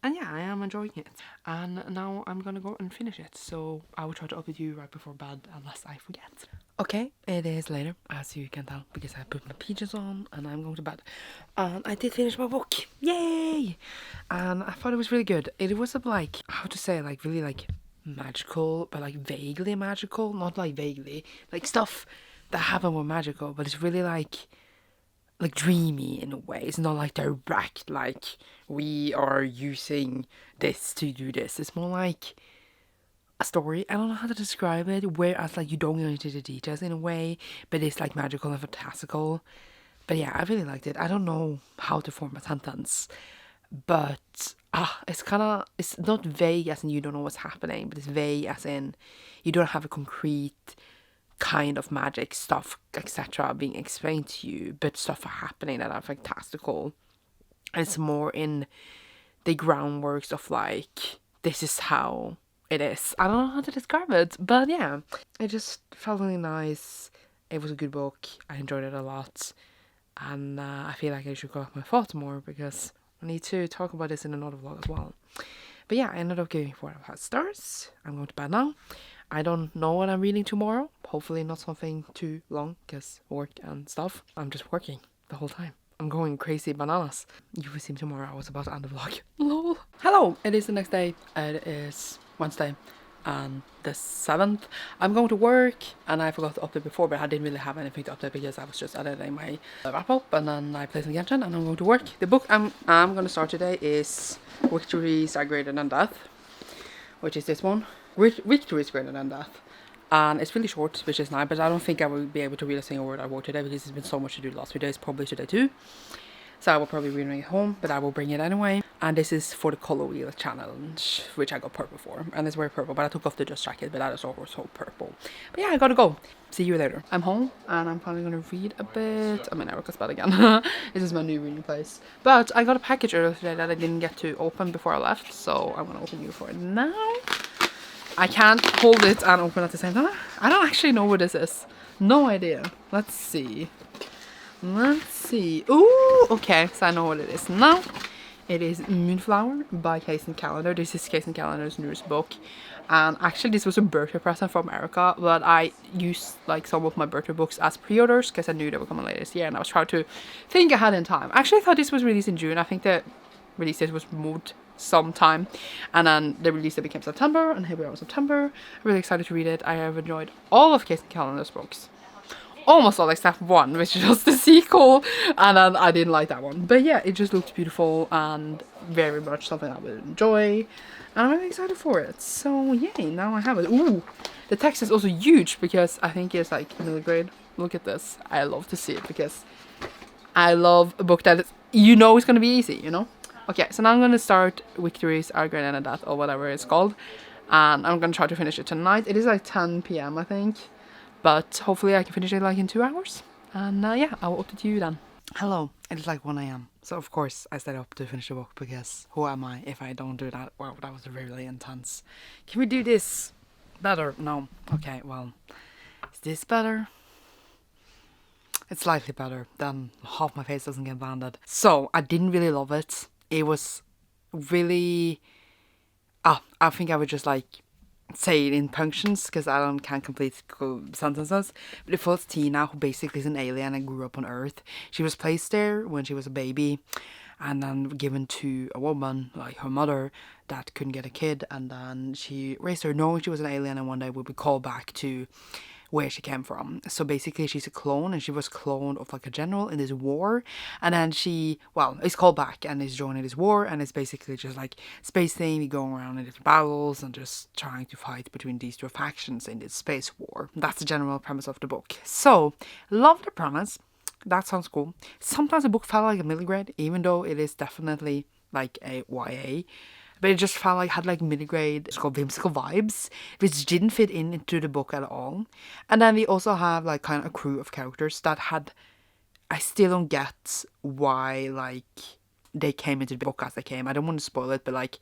And yeah, I am enjoying it. And now I'm gonna go and finish it. So I will try to update you right before bed unless I forget. Okay, it is later, as you can tell, because I put my PJs on and I'm going to bed. And I did finish my book. Yay! And I thought it was really good. It was like, how to say, like really like magical, but like vaguely magical. Not like vaguely. Like stuff that happened were magical, but it's really like dreamy in a way. It's not like direct, like we are using this to do this. It's more like a story. I don't know how to describe it, whereas like you don't go into the details in a way, but it's like magical and fantastical. But yeah, I really liked it. I don't know how to form a sentence, but it's not vague as in you don't know what's happening, but it's vague as in you don't have a concrete kind of magic stuff, etc. being explained to you, but stuff are happening that are fantastical. And it's more in the groundworks of like, this is how it is. I don't know how to describe it, but yeah, it just felt really nice. It was a good book. I enjoyed it a lot, and I feel like I should go off my thoughts more because I need to talk about this in another vlog as well. But yeah, I ended up giving 4 out of 5 stars. I'm going to bed now. I don't know what I'm reading tomorrow. Hopefully not something too long, because work and stuff. I'm just working the whole time. I'm going crazy bananas. You will see me tomorrow. I was about to end the vlog. Lol. Hello! It is the next day. It is Wednesday and the 7th. I'm going to work, and I forgot to update before, but I didn't really have anything to update because I was just editing my wrap up, and then I played some Genshin, and I'm going to work. The book I'm going to start today is Victories Are Greater Than Death, which is this one. Victory is Greater Than Death. And it's really short, which is nice, but I don't think I will be able to read a single word I wrote today because there's been so much to do the last few days, probably today too. So I will probably be reading it home, but I will bring it anyway. And this is for the color wheel challenge, which I got purple for. And it's very purple, but I took off the dust jacket, but that is also purple. But yeah, I gotta go. See you later. I'm home and I'm probably gonna read a bit. I'm in Erica's bed again. This is my new reading place. But I got a package earlier today that I didn't get to open before I left, so I'm gonna open you for it now. I can't hold it and open at the same time. I don't actually know what this is. No idea. Let's see. Let's see. Ooh, okay, so I know what it is now. It is Moonflower by Casey Calendar. This is Casey Calendar's newest book. And actually this was a birthday present from Erica, but I used like some of my birthday books as pre-orders because I knew they were coming later this year, and I was trying to think ahead in time. Actually, I thought this was released in June. I think the release date was moved sometime, and then the release date became September, and here we are in September. I'm really excited to read it. I have enjoyed all of Casey Calendar's books. Almost all except one, which is just the sequel, and then I didn't like that one. But yeah, it just looks beautiful and very much something I would enjoy, and I'm really excited for it. So yay, now I have it. Ooh, the text is also huge because I think it's like middle grade. Look at this. I love to see it because I love a book that is, you know, it's gonna be easy, you know. Okay, so now I'm gonna start Victories Are Greater Than That, or whatever it's called, and I'm gonna try to finish it tonight. It is like 10 p.m. I think. But hopefully I can finish it like in 2 hours. And yeah, I will update you then. Hello, it is like 1 a.m. So of course I stayed up to finish the book because who am I if I don't do that? Wow, that was really intense. Can we do this better? No. Okay, well, is this better? It's slightly better. Then half my face doesn't get banded. So I didn't really love it. It was really... I think I would just like... say it in punctions because I can't complete sentences. But it follows Tina, who basically is an alien and grew up on Earth. She was placed there when she was a baby and then given to a woman, like her mother, that couldn't get a kid, and then she raised her knowing she was an alien and one day would be called back to where she came from. So basically she's a clone, and she was cloned of like a general in this war, and then she, well, is called back and is joining this war, and it's basically just like space thing, going around in different battles and just trying to fight between these two factions in this space war. That's the general premise of the book. So, love the premise. That sounds cool. Sometimes the book felt like a middle grade, even though it is definitely like a YA. But it just felt like had like middle grade, it's called whimsical vibes, which didn't fit into the book at all. And then we also have like kind of a crew of characters that had, I still don't get why like they came into the book as they came. I don't want to spoil it, but like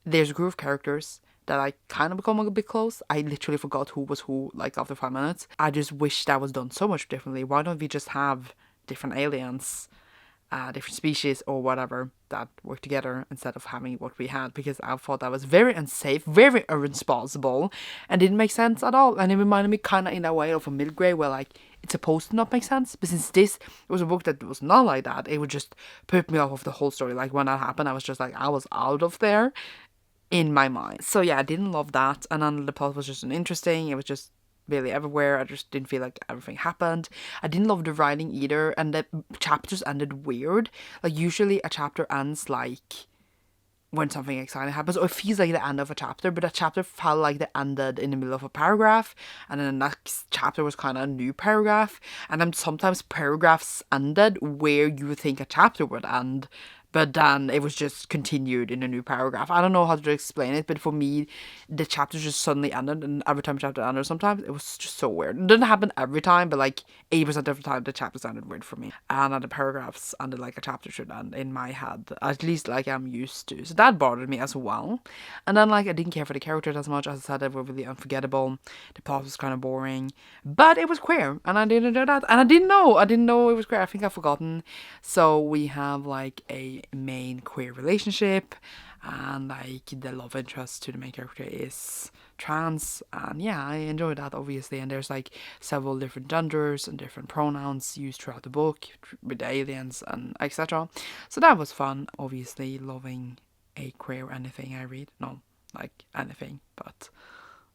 there's a group of characters that I kind of become a bit close. I literally forgot who was who like after 5 minutes. I just wish that was done so much differently. Why don't we just have different aliens, different species or whatever that work together instead of having what we had? Because I thought that was very unsafe, very irresponsible, and didn't make sense at all. And it reminded me kind of in that way of a middle grade where like it's supposed to not make sense, but since this was a book that was not like that, it would just put me off of the whole story. Like when that happened, I was just like, I was out of there in my mind. So yeah, I didn't love that, and then the plot was just uninteresting. It was just really everywhere. I just didn't feel like everything happened. I didn't love the writing either, and the chapters ended weird. Like usually a chapter ends like when something exciting happens, or it feels like the end of a chapter, but that chapter felt like they ended in the middle of a paragraph, and then the next chapter was kind of a new paragraph, and then sometimes paragraphs ended where you would think a chapter would end, but then it was just continued in a new paragraph. I don't know how to explain it, but for me, the chapters just suddenly ended, and every time a chapter ended sometimes, it was just so weird. It didn't happen every time, but like 80% of the time, the chapters ended weird for me. And then the paragraphs ended like a chapter should end in my head, at least like I'm used to. So that bothered me as well. And then like I didn't care for the characters as much. As I said, they were really unforgettable. The plot was kind of boring, but it was queer, and I didn't know that. And I didn't know it was queer. I think I've forgotten. So we have like a main queer relationship, and like the love interest to the main character is trans, and yeah, I enjoy that obviously. And there's like several different genders and different pronouns used throughout the book with the aliens and etc. So that was fun. Obviously loving a queer anything I read, no, like anything, but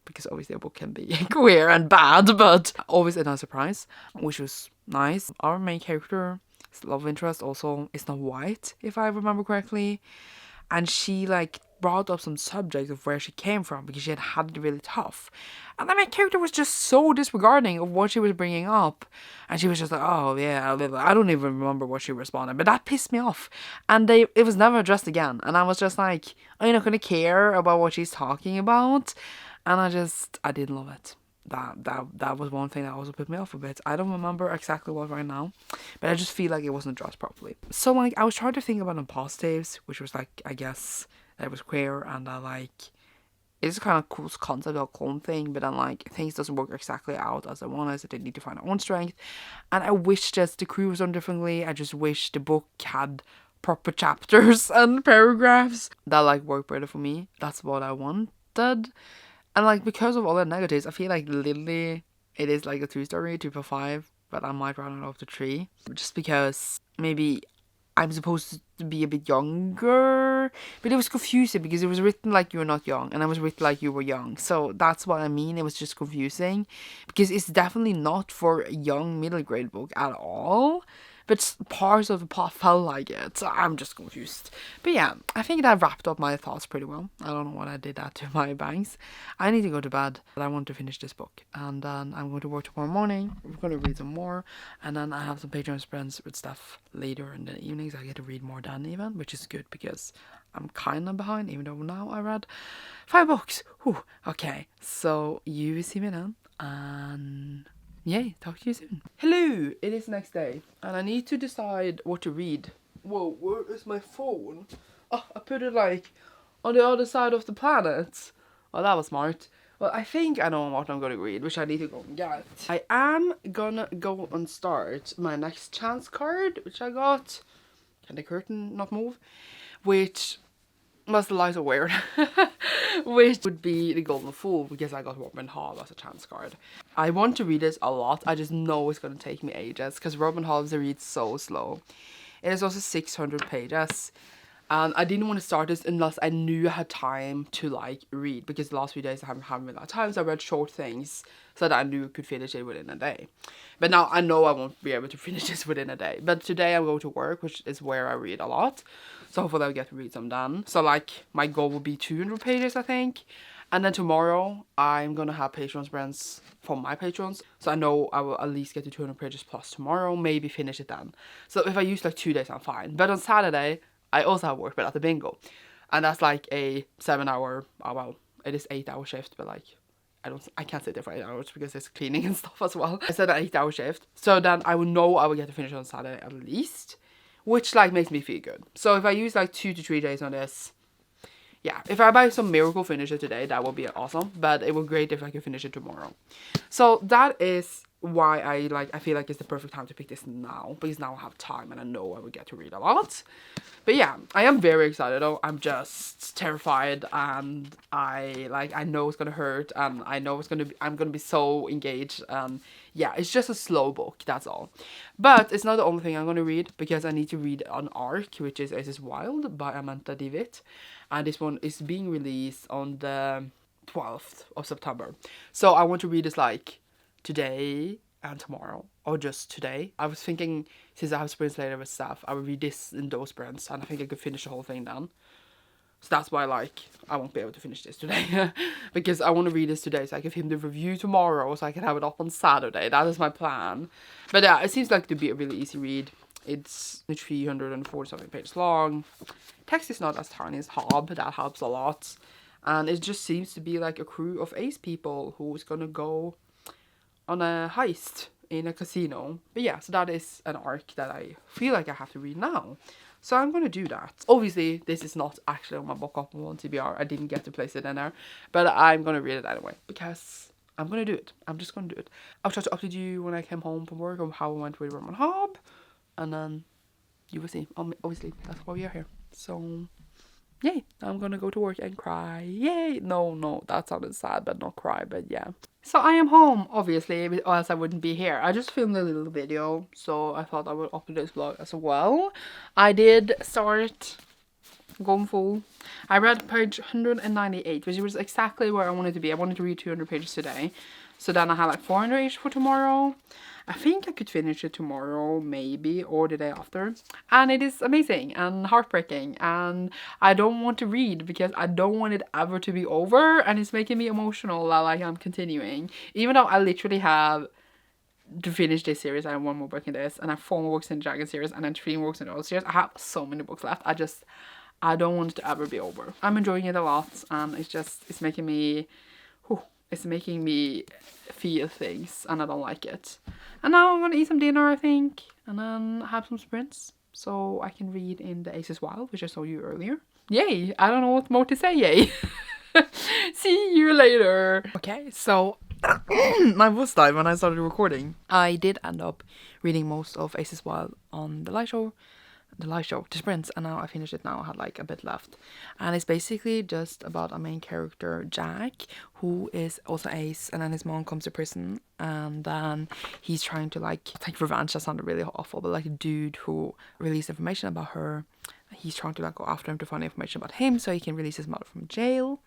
because obviously a book can be queer and bad, but always a nice surprise, which was nice. Our main character, love interest, also is not white, if I remember correctly, and she like brought up some subjects of where she came from because she had it really tough. And then my character was just so disregarding of what she was bringing up. And she was just like, oh yeah, I don't even remember what she responded. But that pissed me off. And it was never addressed again. And I was just like, are you not going to care about what she's talking about? And I didn't love it. That was one thing that also put me off a bit. I don't remember exactly what right now, but I just feel like it wasn't addressed properly. So like I was trying to think about the positives, which was like, I guess that it was queer, and I like it's kind of cool concept of clone thing, but then like things doesn't work exactly out as I wanted, so they need to find their own strength. And I wish just the crew was done differently. I just wish the book had proper chapters and paragraphs that like work better for me. That's what I wanted. And like because of all the negatives, I feel like literally it is like a 2-star, 2.5, but I might round it off to 3. Just because maybe I'm supposed to be a bit younger. But it was confusing because it was written like you were not young, and it was written like you were young. So that's what I mean. It was just confusing. Because it's definitely not for a young middle grade book at all. But parts of the plot felt like it, so I'm just confused. But yeah, I think that wrapped up my thoughts pretty well. I don't know what I did that to my bangs. I need to go to bed, but I want to finish this book. And then I'm going to work tomorrow morning. We're going to read some more. And then I have some Patreon friends with stuff later in the evenings. I get to read more then even, which is good because I'm kind of behind, even though now I read 5 books. Whew. Okay, so you will see me then. And yay, talk to you soon. Hello, it is next day, and I need to decide what to read. Whoa, where is my phone? Oh, I put it like on the other side of the planet. Oh, that was smart. Well, I think I know what I'm gonna read, which I need to go and get. I am gonna go and start my next chance card, which I got. Can the curtain not move? Which must the lights are weird. Which would be the Golden Fool, because I got Robin Hobb as a chance card. I want to read this a lot. I just know it's going to take me ages because Robin Hobb's a read so slow. It is also 600 pages. And I didn't want to start this unless I knew I had time to like read, because the last few days I haven't had that time, so I read short things so that I knew I could finish it within a day. But now I know I won't be able to finish this within a day. But today I'm going to work, which is where I read a lot. So hopefully I'll get to read some done. So like my goal will be 200 pages, I think. And then tomorrow I'm gonna have Patreon friends from my patrons. So I know I will at least get to 200 pages plus tomorrow, maybe finish it then. So if I use like 2 days, I'm fine. But on Saturday, I also have work, but at the bingo. And that's like a 7-hour, well, it is 8-hour shift, but like, I can't sit there for 8 hours because it's cleaning and stuff as well. I said an 8-hour shift. So then I will know I will get to finish on Saturday at least, which like makes me feel good. So if I use like 2 to 3 days on this, yeah, if I buy some miracle finisher today, that would be awesome. But it would be great if I could finish it tomorrow. So that is why I feel like it's the perfect time to pick this now, because now I have time and I know I will get to read a lot. But yeah, I am very excited though. I'm just terrified, and I know it's gonna hurt, and I know I'm gonna be so engaged. Yeah, it's just a slow book, that's all. But it's not the only thing I'm gonna read, because I need to read an arc, which is Aces Wild by Amanda Dewitt. And this one is being released on the 12th of September. So I want to read this like today and tomorrow, or just today. I was thinking, since I have sprints later with stuff, I would read this in those sprints, and I think I could finish the whole thing then. So that's why like I won't be able to finish this today because I want to read this today so I give him the review tomorrow so I can have it up on Saturday. That is my plan. But yeah, it seems like to be a really easy read. It's 340 something pages long. Text is not as tiny as Hobb, that helps a lot. And it just seems to be like a crew of ace people who's gonna go on a heist in a casino. But yeah, so that is an arc that I feel like I have to read now. So I'm gonna do that. Obviously, this is not actually on my bookoplathon TBR. I didn't get to place it in there. But I'm gonna read it anyway, because I'm gonna do it. I'm just gonna do it. I'll try to update you when I came home from work on how I went with Roman Hobb. And then you will see. Obviously, that's why we are here. So, yay. I'm gonna go to work and cry. Yay. No, that sounded sad, but not cry, but yeah. So I am home, obviously, or else I wouldn't be here. I just filmed a little video, so I thought I would upload this vlog as well. I did start Golden Fool. I read page 198, which was exactly where I wanted to be. I wanted to read 200 pages today. So then I had like 400 each for tomorrow. I think I could finish it tomorrow, maybe, or the day after. And it is amazing and heartbreaking. And I don't want to read because I don't want it ever to be over. And it's making me emotional that like I'm continuing. Even though I literally have to finish this series, I have 1 more book in this, and I have 4 more books in the Dragon series, and then 3 more books in the old series. I have so many books left. I don't want it to ever be over. I'm enjoying it a lot, and it's making me, it's making me feel things, and I don't like it. And now I'm gonna eat some dinner, I think, and then have some sprints, so I can read in the Aces Wild, which I showed you earlier. Yay! I don't know what more to say, yay! See you later! Okay, so my voice died when I started recording. I did end up reading most of Aces Wild on the live show, the sprints, and now I finished it now. I had like a bit left. And it's basically just about a main character, Jack, who is also Ace, and then his mom comes to prison, and then he's trying to like take revenge. That sounded really awful, but like a dude who released information about her, he's trying to like go after him to find information about him so he can release his mother from jail.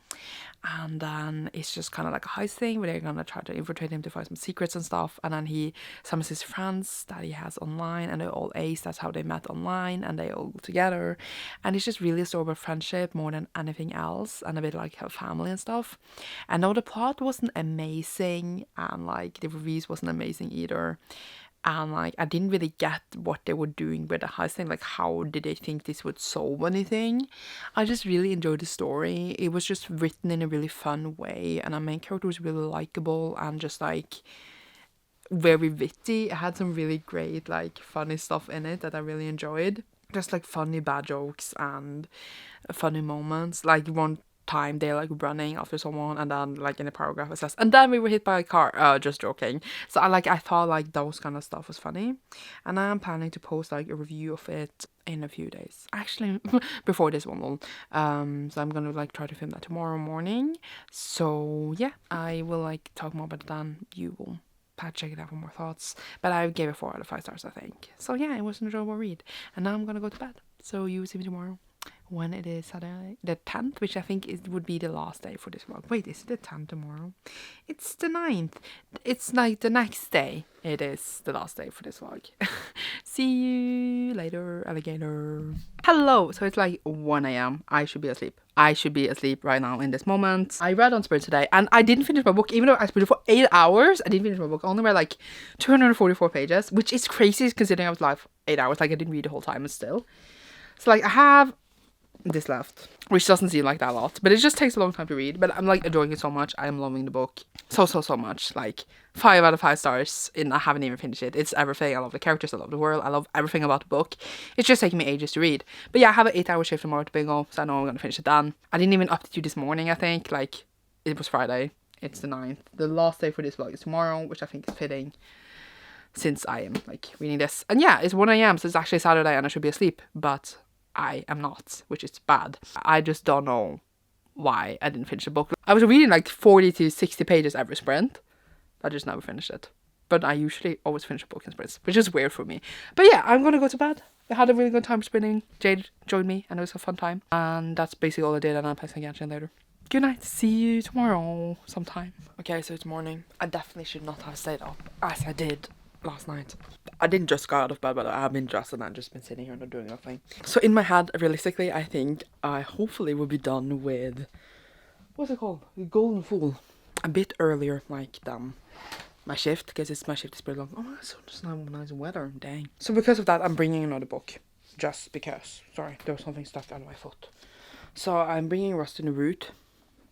And then it's just kind of like a heist thing where they're gonna try to infiltrate him to find some secrets and stuff. And then he summons his friends that he has online, and they're all Ace. That's how they met online, and they all go together. And it's just really a story about friendship more than anything else, and a bit like her family and stuff. And though the plot wasn't amazing, and like the reviews wasn't amazing either, and like I didn't really get what they were doing with the heist thing. Like, how did they think this would solve anything? I just really enjoyed the story. It was just written in a really fun way, and our main character was really likable and just like very witty. It had some really great like funny stuff in it that I really enjoyed. Just like funny bad jokes and funny moments. Like one time they're like running after someone, and then like in a paragraph it says, and then we were hit by a car. Just joking. So I thought like those kind of stuff was funny, and I'm planning to post like a review of it in a few days, actually. Before this one will. So I'm gonna like try to film that tomorrow morning. So yeah, I will like talk more about it then. You will check it out for more thoughts, but I gave it 4 out of 5 stars, I think. So yeah, it was an enjoyable read, and now I'm gonna go to bed. So you will see me tomorrow when it is Saturday, the 10th, which I think would be the last day for this vlog. Wait, is it the 10th tomorrow? It's the 9th. It's like the next day. It is the last day for this vlog. See you later, alligator. Hello. So it's like 1 a.m. I should be asleep. I should be asleep right now in this moment. I read on Spirit today, and I didn't finish my book. Even though I spent it for 8 hours, I didn't finish my book. I only read like 244 pages, which is crazy considering I was live 8 hours. Like I didn't read the whole time, but still. So like I have this left, which doesn't seem like that a lot, but it just takes a long time to read. But I'm like enjoying it so much. I'm loving the book so much. Like 5 out of 5 stars. And I haven't even finished it. It's everything. I love the characters, I love the world, I love everything about the book. It's just taking me ages to read. But yeah, I have an 8-hour shift tomorrow to bingo, so I know I'm gonna finish it then. I didn't even update you this morning. I think like it was Friday. It's the 9th. The last day for this vlog is tomorrow, which I think is fitting since I am like reading this. And yeah, it's 1 a.m, so it's actually Saturday and I should be asleep, but I am not, which is bad. I just don't know why I didn't finish the book. I was reading like 40 to 60 pages every sprint. I just never finished it. But I usually always finish a book in sprints, which is weird for me. But yeah, I'm gonna go to bed. I had a really good time sprinting. Jade joined me and it was a fun time. And that's basically all I did, and I'll play some Genshin later. Good night. See you tomorrow sometime. Okay, so it's morning. I definitely should not have stayed up as I did last night. I didn't just go out of bed, but I've been dressed and I've just been sitting here and not doing nothing. So in my head, realistically, I think I hopefully will be done with, what's it called? The Golden Fool. A bit earlier, like my shift, because my shift is pretty long. Oh, it's just nice weather, dang. So because of that, I'm bringing another book. Just because. Sorry, there was something stuck out of my foot. So I'm bringing Rust in the Root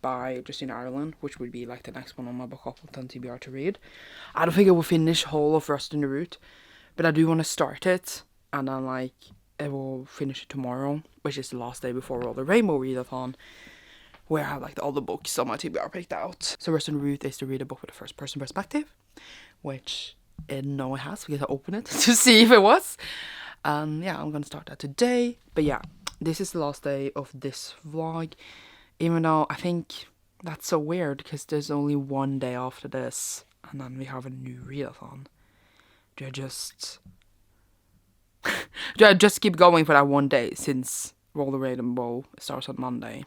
by Justina Ireland, which would be like the next one on my bookoplathon TBR to read. I don't think I will finish whole of Rust in the Root, but I do want to start it, and then like I will finish it tomorrow, which is the last day before all the Rainbow readathon, where I have like all the books on my TBR picked out. So Rust in the Root is to read a book with a first person perspective, which no it has, because I opened it to see if it was. Yeah, I'm gonna start that today. But yeah, this is the last day of this vlog. Even though I think that's so weird, because there's only one day after this, and then we have a new readathon. Do I just keep going for that one day, since Roll the Rainbow starts on Monday.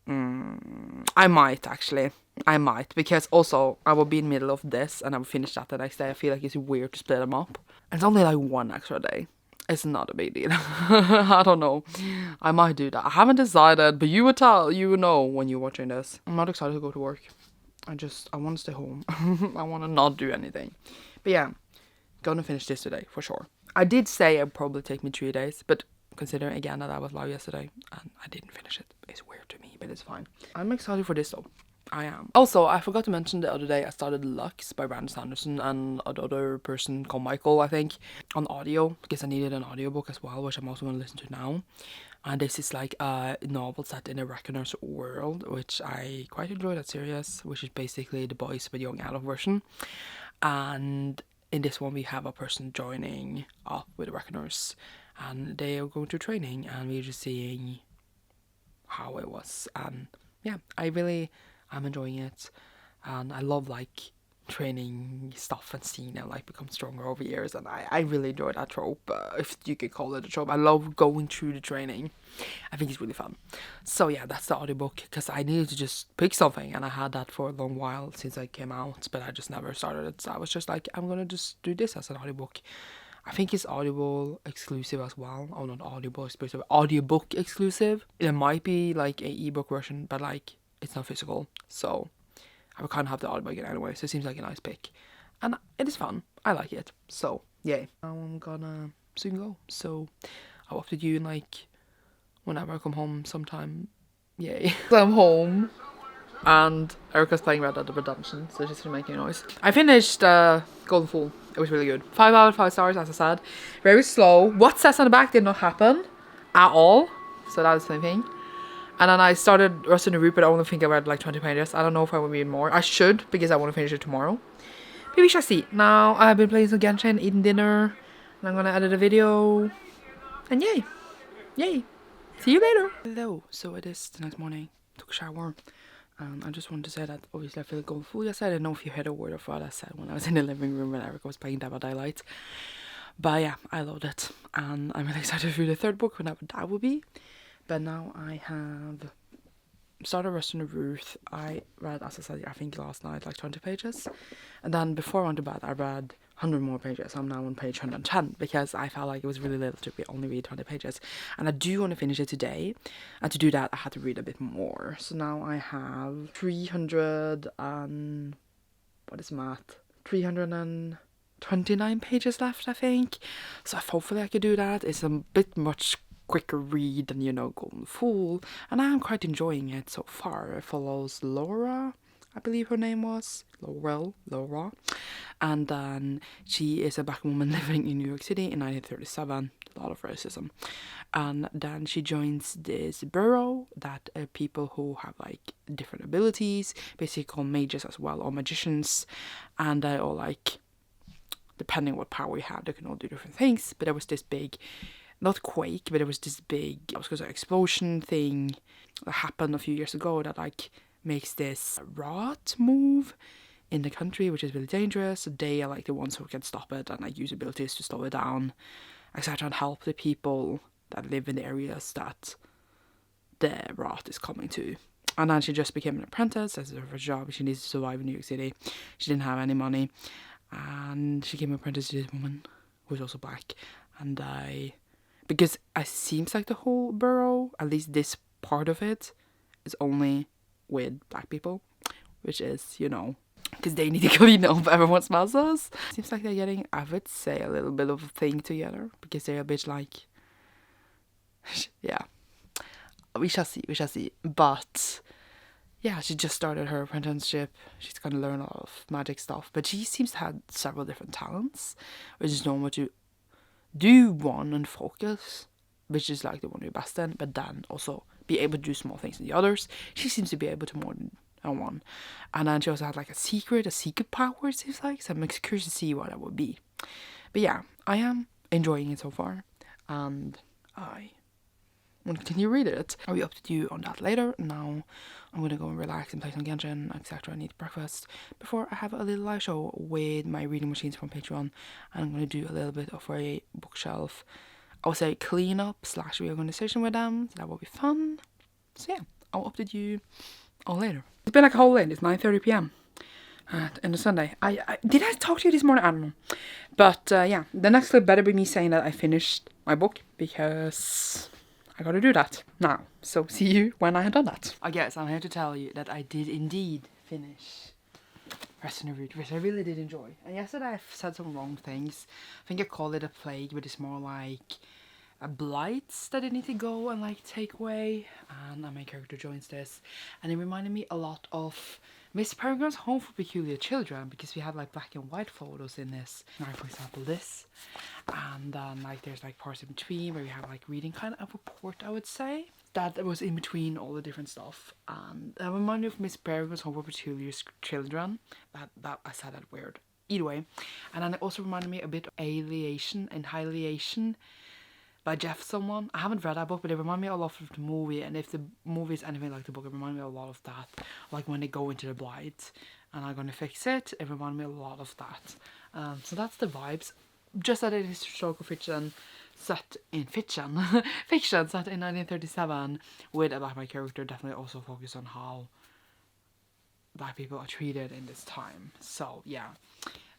I might actually. I might, because also I will be in the middle of this and I will finish that the next day. I feel like it's weird to split them up. And it's only like 1 extra day. It's not a big deal. I don't know. I might do that. I haven't decided, but you will know when you're watching this. I'm not excited to go to work. I want to stay home. I want to not do anything. But yeah, gonna finish this today for sure. I did say it'd probably take me 3 days, but considering again that I was live yesterday and I didn't finish it, it's weird to me, but it's fine. I'm excited for this though. I am. Also, I forgot to mention the other day I started Lux by Brandon Sanderson and another person called Michael, I think, on audio, because I needed an audiobook as well, which I'm also going to listen to now. And this is like a novel set in a reckoner's world, which I quite enjoy that series, which is basically the boys but young adult version. And in this one we have a person joining up with the reckoners, and they are going through training, and we're just seeing how it was. And yeah, I'm enjoying it, and I love like training stuff and seeing them like become stronger over years, and I really enjoy that trope, if you could call it a trope. I love going through the training. I think it's really fun. So yeah, that's the audiobook, because I needed to just pick something, and I had that for a long while since I came out, but I just never started it. So I was just like, I'm gonna just do this as an audiobook. I think it's Audible exclusive as well. Oh, not Audible exclusive, audiobook exclusive. It might be like a ebook version, but like it's not physical, so I would kind of have the audiobook again anyway, so it seems like a nice pick. And it is fun. I like it. So, yay. Now I'm gonna soon go. So, I'll update you in like whenever I come home sometime. Yay. So I'm home. And Erica's playing Red Dead Redemption, so she's gonna make a noise. I finished Golden Fool. It was really good. 5 out of 5 stars, as I said. Very slow. What says on the back did not happen at all. So that was the same thing. And then I started Rust in the Root, but I only think I read like 20 pages. I don't know if I will read more. I should, because I want to finish it tomorrow. Maybe we shall see. Now I've been playing some Genshin, eating dinner, and I'm gonna edit a video. And yay! Yay! See you later! Hello, so it is the next morning. Took a shower. I just wanted to say that obviously I feel Golden Fool yesterday. I don't know if you heard a word of what I said when I was in the living room when Erica was playing Dead by Daylight. But yeah, I loved it. And I'm really excited for the third book, whenever that will be. But now I have started Rust in the Root. I read, as I said, I think last night, like 20 pages. And then before I went to bed, I read 100 more pages. I'm now on page 110, because I felt like it was really little to only read 20 pages. And I do want to finish it today. And to do that, I had to read a bit more. So now I have 329 pages left, I think. So hopefully I could do that. It's a bit much quicker read than, you know, Golden Fool, and I'm quite enjoying it so far. It follows Laura, I believe her name was Laura, and then she is a black woman living in New York City in 1937. A lot of racism. And then she joins this bureau that people who have like different abilities, basically called mages as well, or magicians, and they all like, depending what power you have, they can all do different things. But there was this big, not quake, but there was this big, I was gonna say, explosion thing that happened a few years ago that like makes this rot move in the country, which is really dangerous. So they are like the ones who can stop it and like use abilities to slow it down, etc., and help the people that live in the areas that the rot is coming to. And then she just became an apprentice as her first job. She needs to survive in New York City. She didn't have any money, and she became an apprentice to this woman who was also black. And because it seems like the whole borough, at least this part of it, is only with black people, which is, you know, because they need to clean up everyone's messes. Seems like they're getting, I would say, a little bit of a thing together, because they're a bit like, yeah, we shall see. But yeah, she just started her apprenticeship. She's going to learn a lot of magic stuff, but she seems to have several different talents, which is normal to do one and focus, which is like the one you're best in, but then also be able to do small things in the others. She seems to be able to more than one. And then she also had like a secret power, it seems like, so I'm curious to see what that would be. But yeah, I am enjoying it so far, and I want to continue reading it. I'll be update you on that later. Now I'm gonna go and relax and play some Genshin, etc. I need breakfast before I have a little live show with my reading machines from Patreon, and I'm gonna do a little bit of a bookshelf I would say cleanup / reorganization with them. So that will be fun. So yeah, I'll update you all later. It's been like a whole day. It's 9:30 p.m. And a Sunday. I did I talk to you this morning? I don't know. But yeah, the next clip better be me saying that I finished my book, because I gotta do that now. So see you when I have done that. I guess I'm here to tell you that I did indeed finish Resident Evil, which I really did enjoy. And yesterday I said some wrong things. I think I called it a plague, but it's more like a blight that I need to go and like take away. And my character joins this, and it reminded me a lot of Miss Peregrine's Home for Peculiar Children, because we have like black and white photos in this. Like for example this, and then like there's like parts in between where we have like reading kind of a report, I would say, that was in between all the different stuff. And that reminded me of Miss Peregrine's Home for Peculiar Children. That I said that weird. Either way, and then it also reminded me a bit of Annihilation by Jeff someone. I haven't read that book, but it reminded me a lot of the movie, and if the movie is anything like the book, it reminded me a lot of that. Like when they go into the blight and I'm gonna fix it, it reminded me a lot of that. So that's the vibes. Just that it is historical fiction set in fiction set in 1937 with a black and white character, definitely also focused on how black people are treated in this time. So yeah.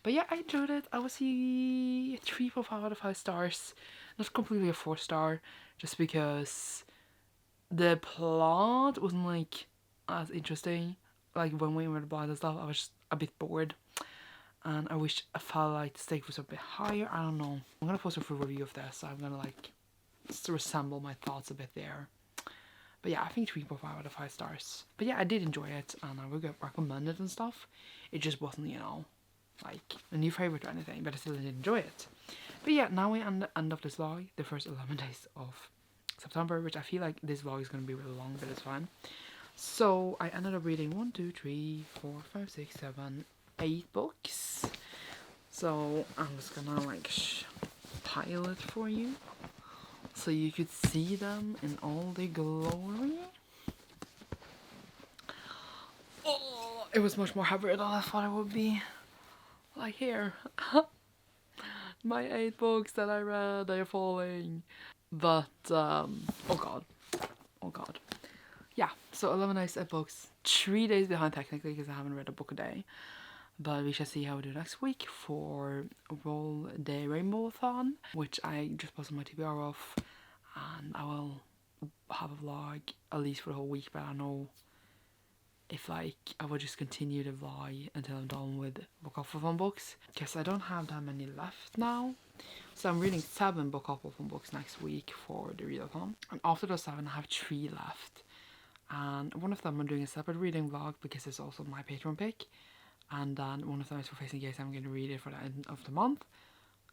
But yeah, I enjoyed it. I would see 3.5 out of 5 stars. Not completely a 4-star, just because the plot wasn't like as interesting. Like when we were the blind and stuff, I was just a bit bored. And I wish I felt like the stake was a bit higher. I don't know. I'm gonna post a full review of this, so I'm gonna like resemble my thoughts a bit there. But yeah, I think 3.5 out of 5 stars. But yeah, I did enjoy it, and I would recommend it and stuff. It just wasn't, you know, like a new favorite or anything, but I still did enjoy it. But yeah, now we're at the end of this vlog, the first 11 days of September, which I feel like this vlog is going to be really long, but it's fine. So I ended up reading 1, 2, 3, 4, 5, 6, 7, 8 books. So I'm just gonna like pile it for you, so you could see them in all their glory. Oh, it was much more heavier than I thought it would be. Like here. My 8 books that I read, they are falling. But, oh god. Yeah, so 11 days, 8 books. 3 days behind technically, because I haven't read a book a day. But we shall see how we do next week for Roll Day Rainbow-a-thon, which I just posted my TBR of. And I will have a vlog at least for the whole week, but I don't know if like I will just continue the vlog until I'm done with bookoplathon books, because I don't have that many left now. So I'm reading 7 bookoplathon books next week for the readathon, and after those 7 I have 3 left, and one of them I'm doing a separate reading vlog because it's also my Patreon pick, and then one of them is for Facing Gaze. I'm going to read it for the end of the month,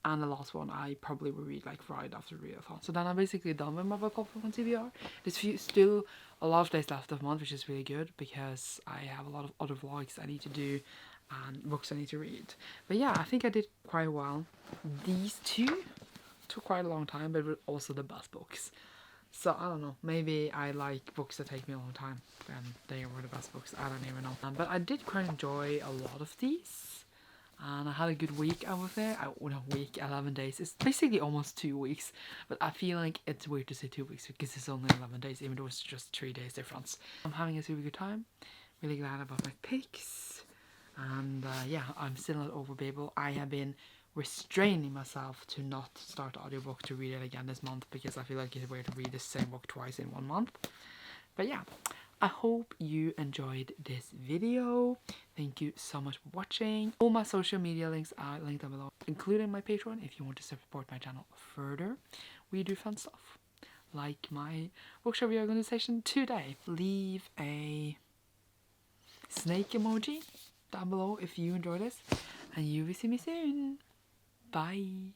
and the last one I probably will read like right after the readathon. So then I'm basically done with my bookoplathon TBR. There's still a lot of days left of the month, which is really good because I have a lot of other vlogs I need to do and books I need to read. But yeah, I think I did quite well. These 2 took quite a long time, but were also the best books. So I don't know, maybe I like books that take me a long time, and they were the best books. I don't even know. But I did quite enjoy a lot of these, and I had a good week over there. A week, 11 days. It's basically almost 2 weeks, but I feel like it's weird to say 2 weeks because it's only 11 days, even though it's just 3 days difference. I'm having a super good time. Really glad about my picks. And yeah, I'm still not over Babel. I have been restraining myself to not start the audiobook to read it again this month, because I feel like it's weird to read the same book twice in 1 month. But yeah, I hope you enjoyed this video. Thank you so much for watching. All my social media links are linked down below, including my Patreon if you want to support my channel further. We do fun stuff, like my bookshop reorganization today. Leave a snake emoji down below if you enjoy this, and you will see me soon. Bye.